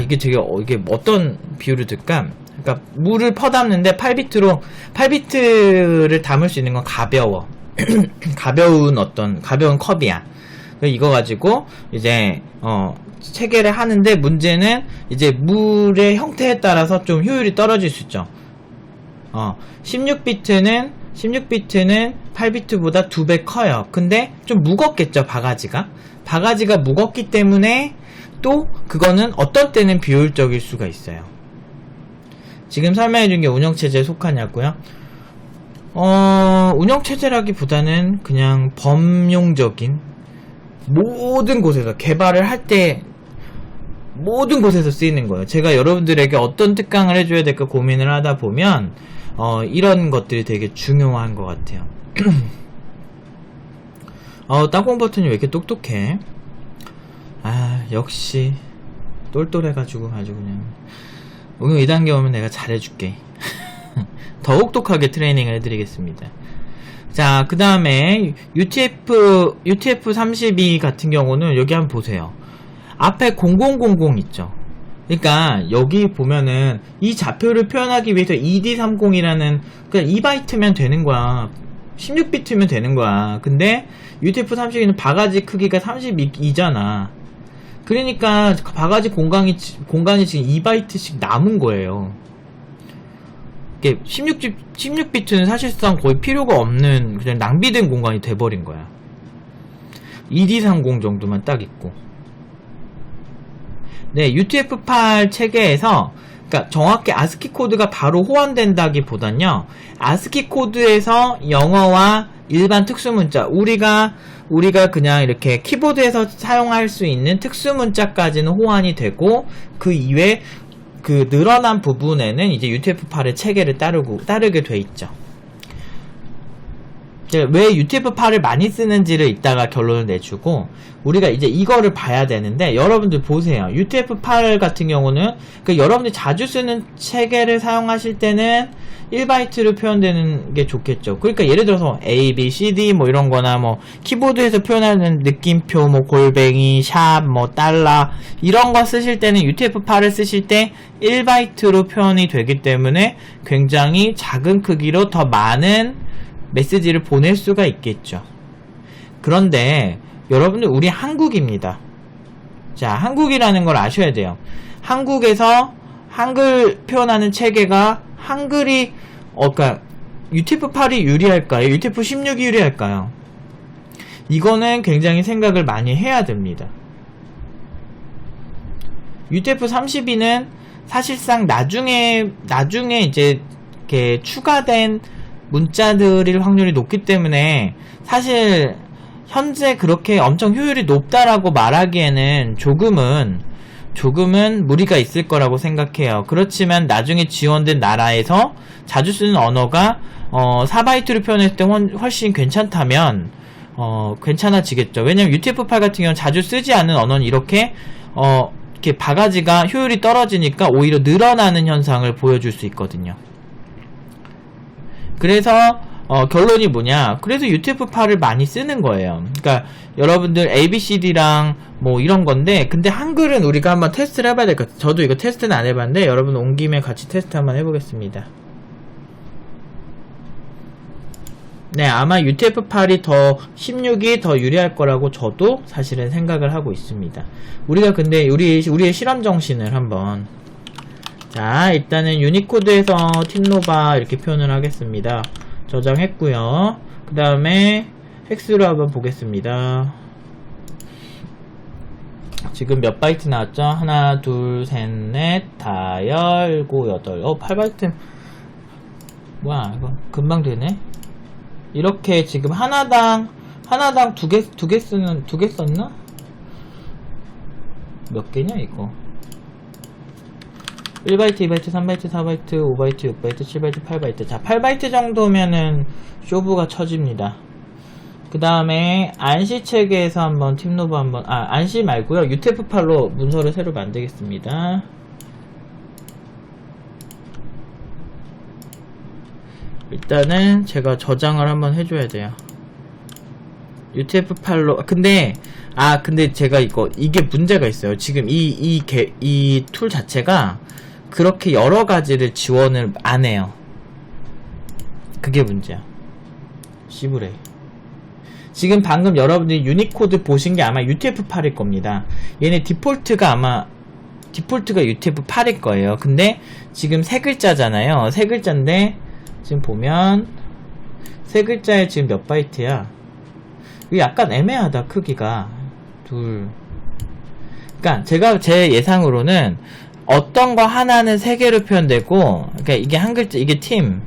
이게 되게 이게 어떤 비유를 들까? 그러니까 물을 퍼담는데 8비트를 담을 수 있는 건 가벼워. 가벼운 컵이야. 이거 가지고 이제 체계를 하는데 문제는 이제 물의 형태에 따라서 좀 효율이 떨어질 수 있죠. 16비트는 8비트보다 2배 커요. 근데 좀 무겁겠죠, 바가지가 무겁기 때문에 또 그거는 어떤 때는 비효율적일 수가 있어요. 지금 설명해준 게 운영체제에 속하냐고요? 운영체제라기보다는 그냥 범용적인 모든 곳에서 개발을 할 때 모든 곳에서 쓰이는 거예요. 제가 여러분들에게 어떤 특강을 해줘야 될까 고민을 하다 보면 이런 것들이 되게 중요한 것 같아요. 땅콩 버튼이 왜 이렇게 똑똑해? 역시 똘똘해가지고 아주 그냥 응용 2단계 오면 내가 잘해줄게. 더욱 똑하게 트레이닝을 해드리겠습니다. 자, 그 다음에 UTF-32 같은 경우는 여기 한번 보세요. 앞에 0000 있죠. 그러니까 여기 보면은 이 좌표를 표현하기 위해서 ED30이라는 그냥 2바이트면 되는 거야. 16비트면 되는 거야. 근데 UTF-32는 바가지 크기가 32잖아. 그러니까 바가지 공간이 지금 2바이트씩 남은 거예요. 16비트는 사실상 거의 필요가 없는 그냥 낭비된 공간이 돼버린 거야. ED30 정도만 딱 있고. 네, UTF-8 체계에서 그러니까 정확히 아스키 코드가 바로 호환된다기보단요. 아스키 코드에서 영어와 일반 특수문자, 우리가 그냥 이렇게 키보드에서 사용할 수 있는 특수문자까지는 호환이 되고, 그 이외 그 늘어난 부분에는 이제 UTF-8의 체계를 따르게 돼 있죠. 왜 UTF-8을 많이 쓰는지를 이따가 결론을 내주고, 우리가 이제 이거를 봐야 되는데, 여러분들 보세요. UTF-8 같은 경우는, 여러분들이 자주 쓰는 체계를 사용하실 때는 1바이트로 표현되는 게 좋겠죠. 그러니까 예를 들어서 A, B, C, D 뭐 이런 거나 뭐, 키보드에서 표현하는 느낌표, 뭐 골뱅이, 샵, 뭐 달러, 이런 거 쓰실 때는 UTF-8을 쓰실 때 1바이트로 표현이 되기 때문에 굉장히 작은 크기로 더 많은 메시지를 보낼 수가 있겠죠. 그런데 여러분들 우리 한국입니다. 자, 한국이라는 걸 아셔야 돼요. 한국에서 한글 표현하는 체계가 한글이 그러니까 UTF-8이 유리할까요? UTF-16이 유리할까요? 이거는 굉장히 생각을 많이 해야 됩니다. UTF-32는 사실상 나중에 이제 이렇게 추가된 문자들일 확률이 높기 때문에 사실 현재 그렇게 엄청 효율이 높다라고 말하기에는 조금은 무리가 있을 거라고 생각해요. 그렇지만 나중에 지원된 나라에서 자주 쓰는 언어가 4바이트로 표현했을 때 훨씬 괜찮다면 괜찮아지겠죠. 왜냐면 UTF-8 같은 경우는 자주 쓰지 않는 언어는 이렇게 바가지가 효율이 떨어지니까 오히려 늘어나는 현상을 보여줄 수 있거든요. 그래서 결론이 뭐냐, 그래서 UTF-8을 많이 쓰는 거예요. 그러니까 여러분들 ABCD랑 뭐 이런 건데, 근데 한글은 우리가 한번 테스트를 해봐야 될 것 같아요. 저도 이거 테스트는 안 해봤는데 여러분 온 김에 같이 테스트 한번 해보겠습니다. 네, 아마 UTF-8이 16이 더 유리할 거라고 저도 사실은 생각을 하고 있습니다. 우리가 근데 우리의 실험 정신을 한번, 자, 일단은 유니코드에서 틴노바 이렇게 표현을 하겠습니다. 저장했고요. 그 다음에 헥스로 한번 보겠습니다. 지금 몇 바이트 나왔죠? 하나, 둘, 셋, 넷, 다, 열, 고, 여덟. 8바이트. 뭐야, 이거 금방 되네? 이렇게 지금 하나당 두 개 썼나? 몇 개냐, 이거? 1바이트, 2바이트, 3바이트, 4바이트, 5바이트, 6바이트, 7바이트, 8바이트. 자, 8바이트 정도면은 쇼부가 쳐집니다. 그 다음에 안시 체계에서 한번 팁노브 한번, 안시 말고요. UTF-8로 문서를 새로 만들겠습니다. 일단은 제가 저장을 한번 해줘야 돼요. UTF-8로, 근데 제가 이게 문제가 있어요. 지금 이 툴 자체가 그렇게 여러 가지를 지원을 안 해요. 그게 문제야. 씨부레. 지금 방금 여러분들이 유니코드 보신 게 아마 UTF-8일 겁니다. 얘네 디폴트가 UTF-8일 거예요. 근데 지금 세 글자잖아요. 세 글자인데 지금 보면 세 글자에 지금 몇 바이트야? 이게 약간 애매하다, 크기가. 그러니까 제 예상으로는 어떤 거 하나는 세 개로 표현되고, 그러니까 이게 한 글자, 이게 팀.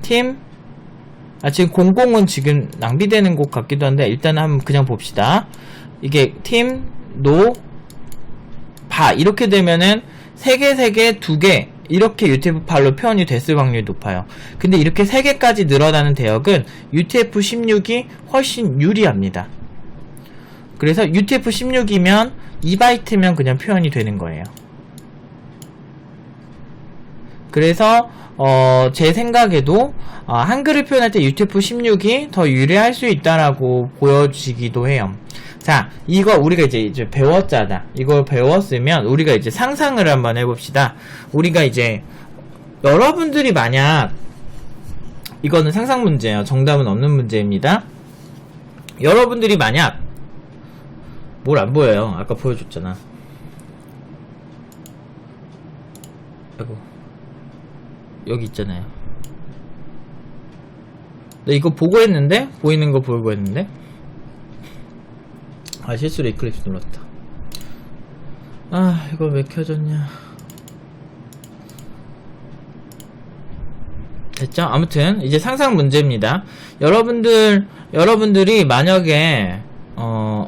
지금 00은 지금 낭비되는 것 같기도 한데, 일단 한번 그냥 봅시다. 이게 팀, 바, 이렇게 되면은 세 개, 2개, 이렇게 UTF-8로 표현이 됐을 확률이 높아요. 근데 이렇게 3개까지 늘어나는 대역은 UTF-16이 훨씬 유리합니다. 그래서 UTF-16이면 2바이트면 그냥 표현이 되는 거예요. 그래서 제 생각에도 한글을 표현할 때 UTF-16이 더 유리할 수 있다라고 보여지기도 해요. 자, 이거 우리가 이제 배웠잖아. 이걸 배웠으면 우리가 이제 상상을 한번 해봅시다. 우리가 이제 여러분들이 만약 이거는 상상 문제예요. 정답은 없는 문제입니다. 여러분들이 만약 뭘 안 보여요. 아까 보여줬잖아. 아이고, 여기 있잖아요. 나 이거 보고 했는데? 보이는 거 보고 했는데? 아, 실수로 이클립스 눌렀다. 아, 이거 왜 켜졌냐. 됐죠? 아무튼 이제 상상 문제입니다. 여러분들이 만약에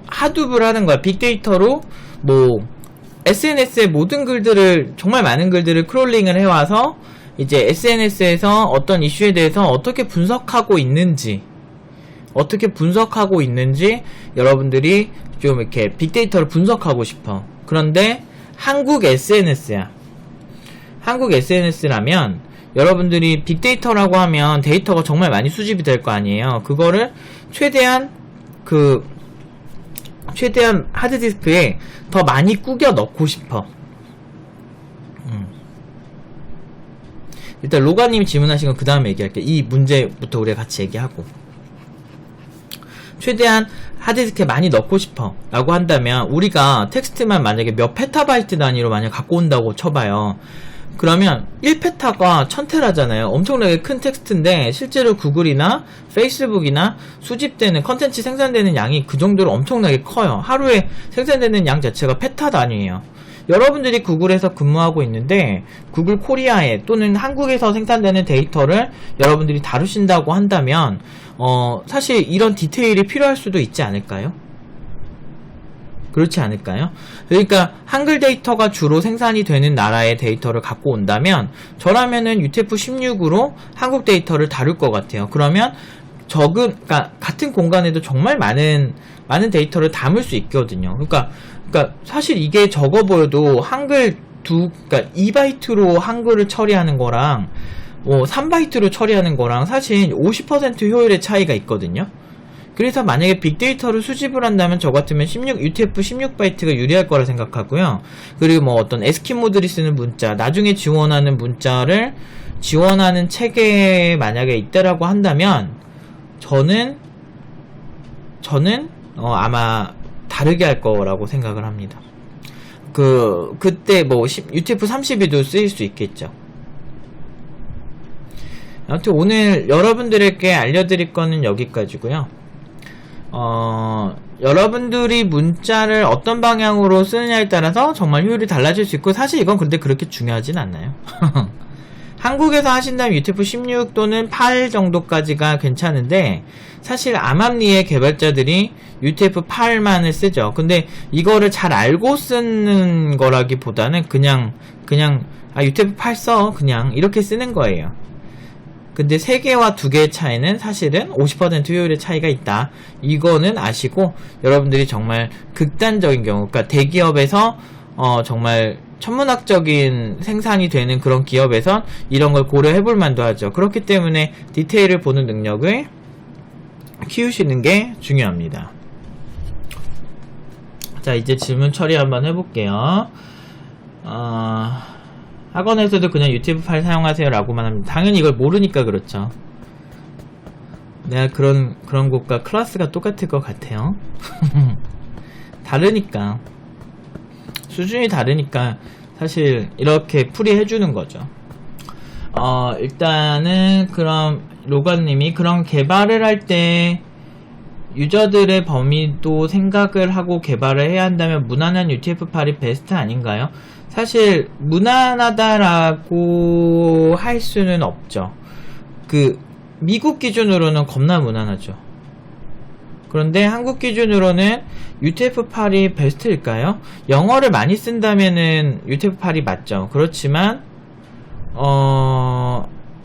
하둡을 하는 거야. 빅데이터로 뭐 SNS의 모든 글들을, 정말 많은 글들을 크롤링을 해와서 이제 SNS에서 어떤 이슈에 대해서 어떻게 분석하고 있는지 여러분들이 좀 이렇게 빅데이터를 분석하고 싶어. 그런데 한국 SNS야. 한국 SNS라면 여러분들이 빅데이터라고 하면 데이터가 정말 많이 수집이 될 거 아니에요. 그거를 최대한 하드디스크에 더 많이 꾸겨 넣고 싶어. 일단 로가님이 질문하신 건 그 다음에 얘기할게요. 이 문제부터 우리가 같이 얘기하고. 최대한 하드디스크에 많이 넣고 싶어 라고 한다면 우리가 텍스트만 만약에 몇 페타바이트 단위로 만약 갖고 온다고 쳐봐요. 그러면 1페타가 1000테라잖아요. 엄청나게 큰 텍스트인데 실제로 구글이나 페이스북이나 수집되는 컨텐츠 생산되는 양이 그 정도로 엄청나게 커요. 하루에 생산되는 양 자체가 페타 단위예요. 여러분들이 구글에서 근무하고 있는데 구글 코리아에 또는 한국에서 생산되는 데이터를 여러분들이 다루신다고 한다면 사실 이런 디테일이 필요할 수도 있지 않을까요? 그렇지 않을까요? 그러니까 한글 데이터가 주로 생산이 되는 나라의 데이터를 갖고 온다면 저라면은 UTF-16으로 한국 데이터를 다룰 것 같아요. 그러면 그러니까 같은 공간에도 정말 많은 데이터를 담을 수 있거든요. 그러니까 사실 이게 적어 보여도 그러니까 2바이트로 한글을 처리하는 거랑 3바이트로 처리하는 거랑 사실 50% 효율의 차이가 있거든요. 그래서 만약에 빅데이터를 수집을 한다면 저 같으면 UTF-16바이트가 유리할 거라 생각하고요. 그리고 뭐 어떤 에스키모들이 쓰는 문자, 나중에 지원하는 문자를 지원하는 체계에 만약에 있다라고 한다면 저는 아마 다르게 할 거라고 생각을 합니다. 그때 뭐 UTF-32도 쓰일 수 있겠죠. 아무튼 오늘 여러분들에게 알려드릴 거는 여기까지고요. 여러분들이 문자를 어떤 방향으로 쓰느냐에 따라서 정말 효율이 달라질 수 있고 사실 이건 근데 그렇게 중요하진 않아요. 한국에서 하신다면 UTF-16 또는 8 정도까지가 괜찮은데 사실 암암리의 개발자들이 UTF-8만을 쓰죠. 근데 이거를 잘 알고 쓰는 거라기보다는 그냥 UTF-8 써 그냥 이렇게 쓰는 거예요. 근데 3개와 2개의 차이는 사실은 50% 효율의 차이가 있다. 이거는 아시고 여러분들이 정말 극단적인 경우, 그러니까 대기업에서 정말 천문학적인 생산이 되는 그런 기업에선 이런 걸 고려해볼 만도 하죠. 그렇기 때문에 디테일을 보는 능력을 키우시는 게 중요합니다. 자, 이제 질문 처리 한번 해볼게요. 학원에서도 그냥 UTF-8 사용하세요 라고만 합니다. 당연히 이걸 모르니까 그렇죠. 내가 그런 곳과 클래스가 똑같을 것 같아요. 다르니까. 수준이 다르니까 사실 이렇게 풀이해주는 거죠. 일단은 그럼 로가님이 그런 개발을 할 때 유저들의 범위도 생각을 하고 개발을 해야 한다면 무난한 UTF-8이 베스트 아닌가요? 사실 무난하다라고 할 수는 없죠. 미국 기준으로는 겁나 무난하죠. 그런데 한국 기준으로는 UTF-8이 베스트일까요? 영어를 많이 쓴다면은 UTF-8이 맞죠. 그렇지만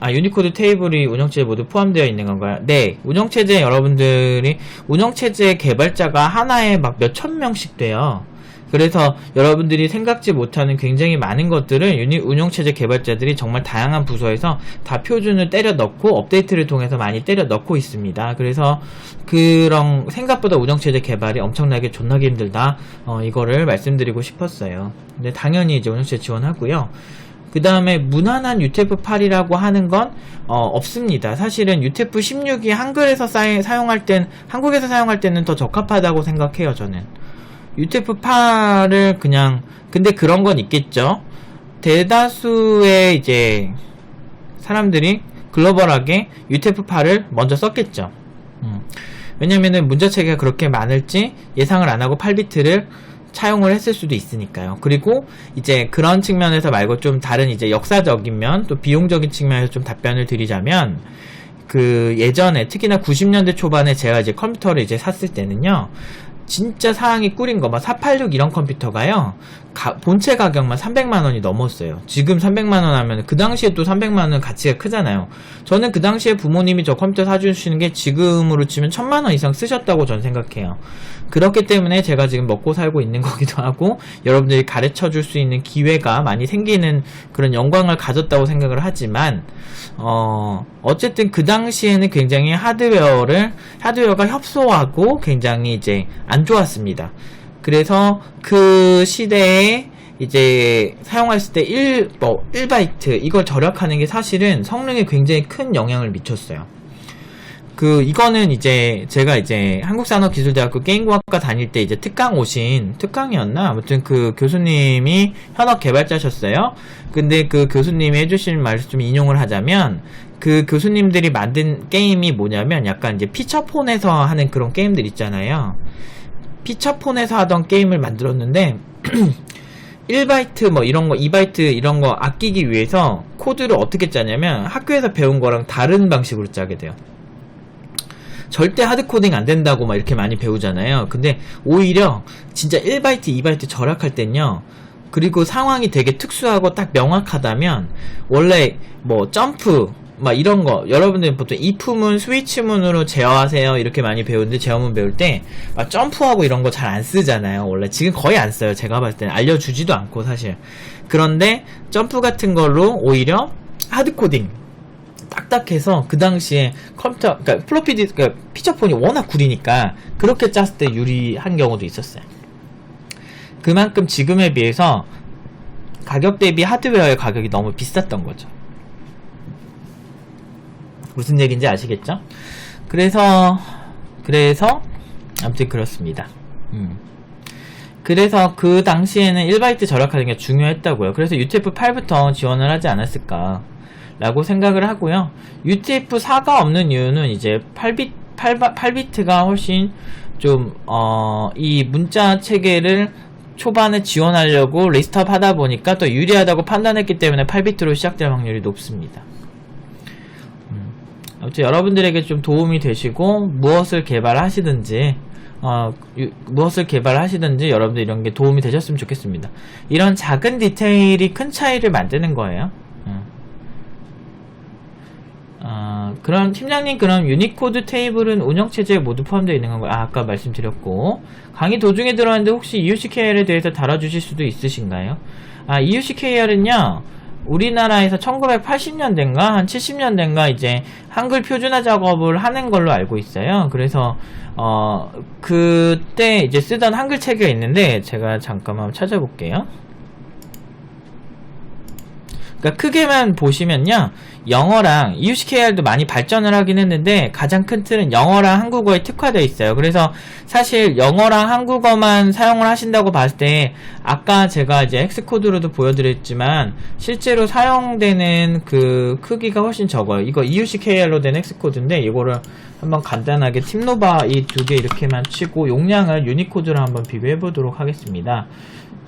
유니코드 테이블이 운영체제 모두 포함되어 있는 건가요? 네. 운영체제 여러분들이 운영체제 개발자가 하나에 막 몇천 명씩 돼요. 그래서 여러분들이 생각지 못하는 굉장히 많은 것들을 운영체제 개발자들이 정말 다양한 부서에서 다 표준을 때려 넣고 업데이트를 통해서 많이 때려 넣고 있습니다. 그래서 그런 생각보다 운영체제 개발이 엄청나게 존나게 힘들다, 이거를 말씀드리고 싶었어요. 근데 당연히 이제 운영체제 지원하고요. 그 다음에 무난한 UTF-8이라고 하는 건 없습니다. 사실은 UTF-16이 한국에서 사용할 때는 더 적합하다고 생각해요, 저는. UTF-8을 그냥, 근데 그런 건 있겠죠. 대다수의 이제 사람들이 글로벌하게 UTF-8을 먼저 썼겠죠. 왜냐면은 문자 체계가 그렇게 많을지 예상을 안 하고 8비트를 차용을 했을 수도 있으니까요. 그리고 이제 그런 측면에서 말고 좀 다른 이제 역사적인 면, 또 비용적인 측면에서 좀 답변을 드리자면, 그 예전에 특히나 90년대 초반에 제가 이제 컴퓨터를 이제 샀을 때는요, 진짜 사양이 꿀인 거, 막 486 이런 컴퓨터가요, 본체 가격만 300만원이 넘었어요. 지금 300만원 하면, 그 당시에 또 300만원 가치가 크잖아요. 저는 그 당시에 부모님이 저 컴퓨터 사주시는 게 지금으로 치면 1000만원 이상 쓰셨다고 전 생각해요. 그렇기 때문에 제가 지금 먹고 살고 있는 거기도 하고, 여러분들이 가르쳐 줄 수 있는 기회가 많이 생기는 그런 영광을 가졌다고 생각을 하지만, 어쨌든 그 당시에는 굉장히 하드웨어가 협소하고 굉장히 이제 안 좋았습니다. 그래서 그 시대에 이제 사용했을 때 1바이트 이걸 절약하는 게 사실은 성능에 굉장히 큰 영향을 미쳤어요. 이거는 이제 제가 이제 한국산업기술대학교 게임공학과 다닐 때 이제 특강이었나? 아무튼 그 교수님이 현업 개발자셨어요. 근데 그 교수님이 해주신 말씀 좀 인용을 하자면, 그 교수님들이 만든 게임이 뭐냐면 약간 이제 피처폰에서 하는 그런 게임들 있잖아요. 피처폰에서 하던 게임을 만들었는데 1바이트 뭐 이런 거 2바이트 이런 거 아끼기 위해서 코드를 어떻게 짜냐면 학교에서 배운 거랑 다른 방식으로 짜게 돼요. 절대 하드코딩 안 된다고 막 이렇게 많이 배우잖아요. 근데 오히려 진짜 1바이트 2바이트 절약할 땐요, 그리고 상황이 되게 특수하고 딱 명확하다면, 원래 뭐 점프 막 이런 거 여러분들 보통 if문 스위치문으로 제어하세요 이렇게 많이 배우는데, 제어문 배울 때 막 점프하고 이런 거 잘 안 쓰잖아요. 원래 지금 거의 안 써요. 제가 봤을 때는 알려주지도 않고 사실. 그런데 점프 같은 걸로 오히려 하드코딩 딱딱해서 그 당시에 컴퓨터, 그러니까 플로피 디스크, 그러니까 피처폰이 워낙 구리니까 그렇게 짰을 때 유리한 경우도 있었어요. 그만큼 지금에 비해서 가격 대비 하드웨어의 가격이 너무 비쌌던 거죠. 무슨 얘기인지 아시겠죠? 그래서 아무튼 그렇습니다. 그래서 그 당시에는 1바이트 절약하는 게 중요했다고요. 그래서 UTF-8부터 지원을 하지 않았을까 라고 생각을 하고요. UTF-4가 없는 이유는 이제 8비트가 훨씬 좀 이 문자 체계를 초반에 지원하려고 리스트업 하다 보니까 또 유리하다고 판단했기 때문에 8비트로 시작될 확률이 높습니다. 아무튼 여러분들에게 좀 도움이 되시고 무엇을 개발하시든지 여러분들 이런 게 도움이 되셨으면 좋겠습니다. 이런 작은 디테일이 큰 차이를 만드는 거예요. 그럼 팀장님, 그럼 유니코드 테이블은 운영체제에 모두 포함되어 있는 건가요? 아까 말씀드렸고, 강의 도중에 들어왔는데 혹시 EUCKR에 대해서 다뤄주실 수도 있으신가요? EUCKR은요, 우리나라에서 1980년대인가 한 70년대인가 이제 한글 표준화 작업을 하는 걸로 알고 있어요. 그래서 그때 이제 쓰던 한글 체계가 있는데, 제가 잠깐만 찾아볼게요. 그러니까 크게만 보시면요, 영어랑 EUCKR도 많이 발전을 하긴 했는데 가장 큰 틀은 영어랑 한국어에 특화되어 있어요. 그래서 사실 영어랑 한국어만 사용을 하신다고 봤을 때, 아까 제가 이제 헥스코드로도 보여드렸지만 실제로 사용되는 그 크기가 훨씬 적어요. 이거 EUCKR로 된 헥스코드인데, 이거를 한번 간단하게 팀노바 이 두 개 이렇게만 치고 용량을 유니코드로 한번 비교해 보도록 하겠습니다.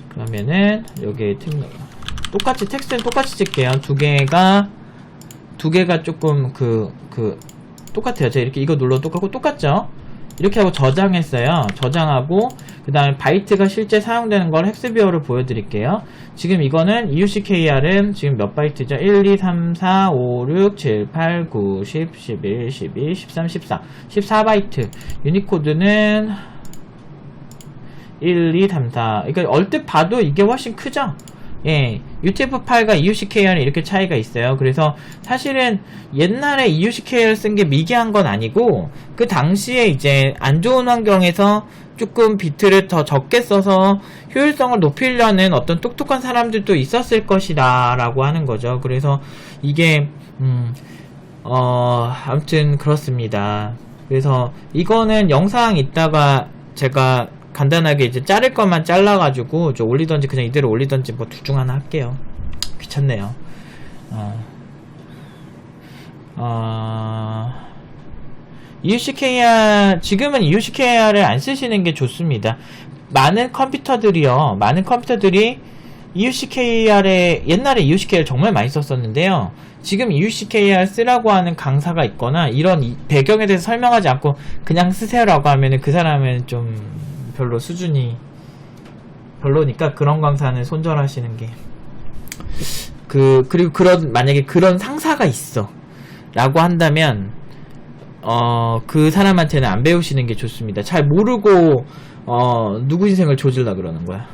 그러면은 여기 똑같이 텍스트는 똑같이 칠게요. 두 개가 조금 똑같아요. 제가 이렇게 이거 눌러 똑같죠? 이렇게 하고 저장했어요. 저장하고 그 다음에 바이트가 실제 사용되는 걸 헥스비어로 보여드릴게요. 지금 이거는 EUCKR은 지금 몇 바이트죠? 1, 2, 3, 4, 5, 6, 7, 8, 9, 10, 11, 12, 13, 14 14바이트. 유니코드는 1, 2, 3, 4. 그러니까 얼뜻 봐도 이게 훨씬 크죠? 예, UTF-8과 EUCKR은 이렇게 차이가 있어요. 그래서 사실은 옛날에 EUCKR 쓴 게 미개한 건 아니고, 그 당시에 이제 안 좋은 환경에서 조금 비트를 더 적게 써서 효율성을 높이려는 어떤 똑똑한 사람들도 있었을 것이다 라고 하는 거죠. 그래서 이게 아무튼 그렇습니다. 그래서 이거는 영상 이따가 제가 간단하게 이제 자를 것만 잘라가지고 저 올리던지 그냥 이대로 올리던지 뭐 둘 중 하나 할게요. 귀찮네요. EUCKR, 지금은 EUCKR을 안 쓰시는 게 좋습니다. 많은 컴퓨터들이 EUCKR에, 옛날에 EUCKR 정말 많이 썼었는데요. 지금 EUCKR 쓰라고 하는 강사가 있거나 이런 배경에 대해서 설명하지 않고 그냥 쓰세요라고 하면은 그 사람은 좀 별로 수준이 별로니까 그런 강사는 손절하시는 게. 그리고 만약에 그런 상사가 있어. 라고 한다면, 그 사람한테는 안 배우시는 게 좋습니다. 잘 모르고, 누구 인생을 조질라 그러는 거야.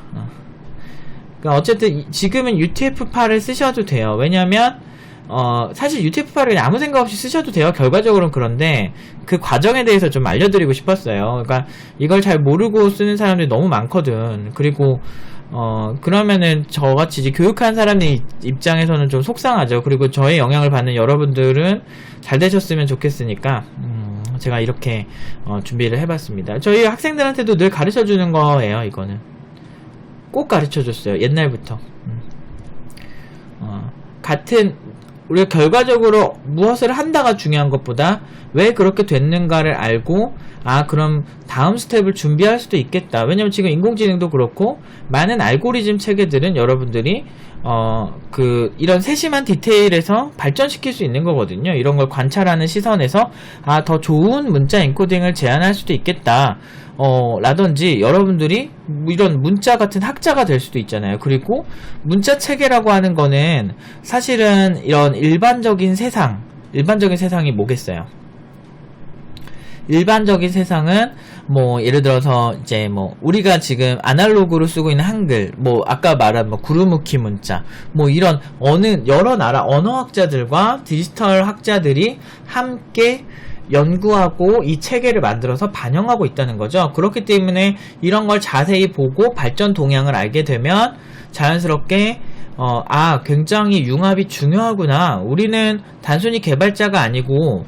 그러니까 어쨌든 지금은 UTF-8을 쓰셔도 돼요. 왜냐면 사실 UTF-8을 그냥 아무 생각 없이 쓰셔도 돼요. 결과적으로는. 그런데 그 과정에 대해서 좀 알려드리고 싶었어요. 그러니까 이걸 잘 모르고 쓰는 사람들이 너무 많거든. 그리고 그러면은 저같이 이제 교육한 사람의 입장에서는 좀 속상하죠. 그리고 저의 영향을 받는 여러분들은 잘 되셨으면 좋겠으니까 제가 이렇게 준비를 해봤습니다. 저희 학생들한테도 늘 가르쳐주는 거예요. 이거는 꼭 가르쳐줬어요. 옛날부터. 우리가 결과적으로 무엇을 한다가 중요한 것보다 왜 그렇게 됐는가를 알고, 그럼 다음 스텝을 준비할 수도 있겠다. 왜냐면 지금 인공지능도 그렇고 많은 알고리즘 체계들은 여러분들이 이런 세심한 디테일에서 발전시킬 수 있는 거거든요. 이런 걸 관찰하는 시선에서 더 좋은 문자 엔코딩을 제안할 수도 있겠다. 라든지 여러분들이 이런 문자 같은 학자가 될 수도 있잖아요. 그리고 문자 체계라고 하는 거는 사실은 이런 일반적인 세상이 뭐겠어요? 일반적인 세상은 뭐 예를 들어서 이제 뭐 우리가 지금 아날로그로 쓰고 있는 한글, 뭐 아까 말한 뭐 구루무키 문자, 뭐 이런 여러 나라 언어학자들과 디지털 학자들이 함께 연구하고 이 체계를 만들어서 반영하고 있다는 거죠. 그렇기 때문에 이런 걸 자세히 보고 발전 동향을 알게 되면 자연스럽게 굉장히 융합이 중요하구나. 우리는 단순히 개발자가 아니고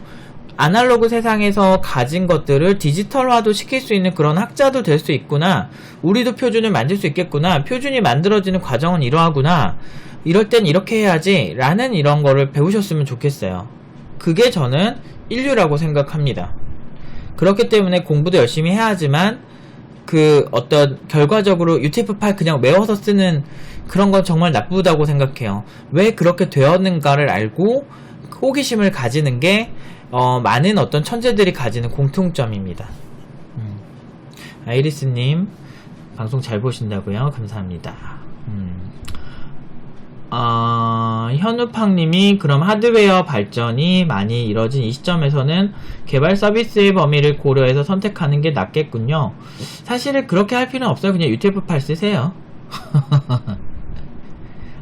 아날로그 세상에서 가진 것들을 디지털화도 시킬 수 있는 그런 학자도 될 수 있구나. 우리도 표준을 만들 수 있겠구나. 표준이 만들어지는 과정은 이러하구나. 이럴 땐 이렇게 해야지 라는 이런 거를 배우셨으면 좋겠어요. 그게 저는 인류라고 생각합니다. 그렇기 때문에 공부도 열심히 해야 하지만 어떤 결과적으로 UTF-8 그냥 외워서 쓰는 그런 건 정말 나쁘다고 생각해요. 왜 그렇게 되었는가를 알고 호기심을 가지는 게 많은 어떤 천재들이 가지는 공통점입니다. 아이리스님 방송 잘 보신다고요? 감사합니다. 현우팡님이 그럼 하드웨어 발전이 많이 이뤄진 이 시점에서는 개발 서비스의 범위를 고려해서 선택하는 게 낫겠군요. 사실은 그렇게 할 필요는 없어요. 그냥 UTF-8 쓰세요.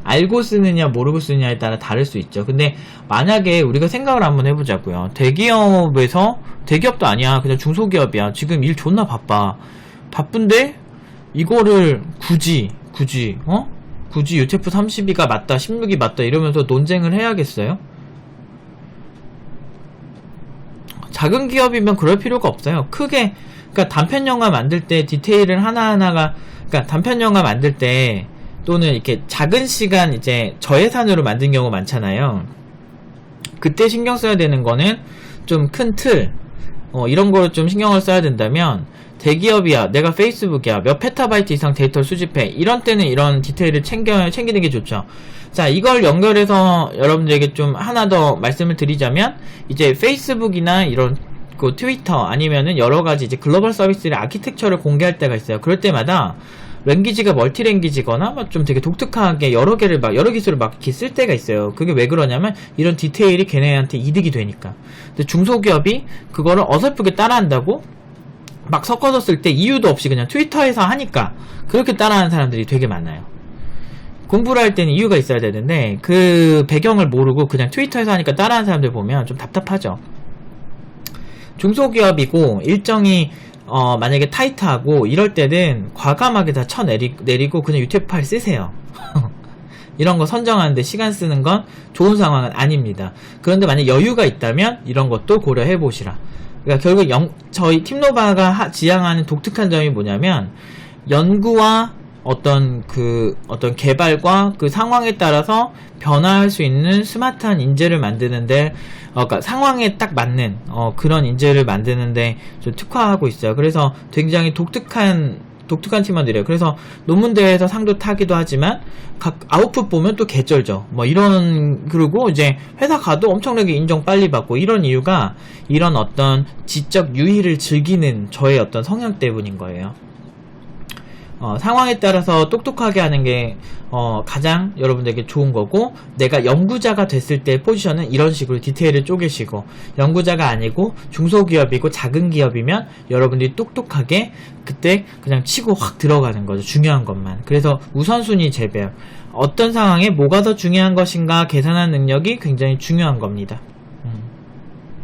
알고 쓰느냐 모르고 쓰느냐에 따라 다를 수 있죠. 근데 만약에 우리가 생각을 한번 해보자고요. 대기업도 아니야. 그냥 중소기업이야. 지금 일 존나 바쁜데 이거를 굳이 UTF-32가 맞다 16이 맞다 이러면서 논쟁을 해야겠어요? 작은 기업이면 그럴 필요가 없어요. 그러니까 단편 영화 만들 때 디테일을 하나하나가, 그러니까 단편 영화 만들 때 또는 이렇게 작은 시간 이제 저예산으로 만든 경우 많잖아요. 그때 신경 써야 되는 거는 좀 큰 틀, 이런 걸 좀 신경을 써야 된다면, 대기업이야, 내가 페이스북이야, 몇 페타바이트 이상 데이터를 수집해, 이런 때는 이런 디테일을 챙기는 게 좋죠. 자, 이걸 연결해서 여러분들에게 좀 하나 더 말씀을 드리자면, 이제 페이스북이나 이런 트위터 아니면은 여러가지 이제 글로벌 서비스의 아키텍처를 공개할 때가 있어요. 그럴 때마다 랭귀지가 멀티 랭귀지거나 좀 되게 독특하게 여러 기술을 막 이렇게 쓸 때가 있어요. 그게 왜 그러냐면 이런 디테일이 걔네한테 이득이 되니까. 근데 중소기업이 그거를 어설프게 따라한다고 막 섞어서 쓸 때 이유도 없이 그냥 트위터에서 하니까 그렇게 따라하는 사람들이 되게 많아요. 공부를 할 때는 이유가 있어야 되는데 그 배경을 모르고 그냥 트위터에서 하니까 따라하는 사람들 보면 좀 답답하죠. 중소기업이고 일정이 만약에 타이트하고 이럴 때는 과감하게 다 쳐내리고 그냥 UTF 파일 쓰세요. 이런 거 선정하는데 시간 쓰는 건 좋은 상황은 아닙니다. 그런데 만약 여유가 있다면 이런 것도 고려해 보시라. 그러니까 결국 저희 팀노바가 지향하는 독특한 점이 뭐냐면 연구와 어떤 개발과 그 상황에 따라서 변화할 수 있는 스마트한 인재를 만드는데 그러니까 상황에 딱 맞는 그런 인재를 만드는데 좀 특화하고 있어요. 그래서 굉장히 독특한 팀원들이에요. 그래서 논문대회에서 상도 타기도 하지만 각 아웃풋 보면 또 개쩔죠. 뭐 그리고 이제 회사 가도 엄청나게 인정 빨리 받고 이런 이유가 이런 어떤 지적 유희를 즐기는 저의 어떤 성향 때문인 거예요. 상황에 따라서 똑똑하게 하는 게 가장 여러분들에게 좋은 거고, 내가 연구자가 됐을 때 포지션은 이런 식으로 디테일을 쪼개시고, 연구자가 아니고 중소기업이고 작은 기업이면 여러분들이 똑똑하게 그때 그냥 치고 확 들어가는 거죠. 중요한 것만. 그래서 우선순위 재배열, 어떤 상황에 뭐가 더 중요한 것인가 계산하는 능력이 굉장히 중요한 겁니다.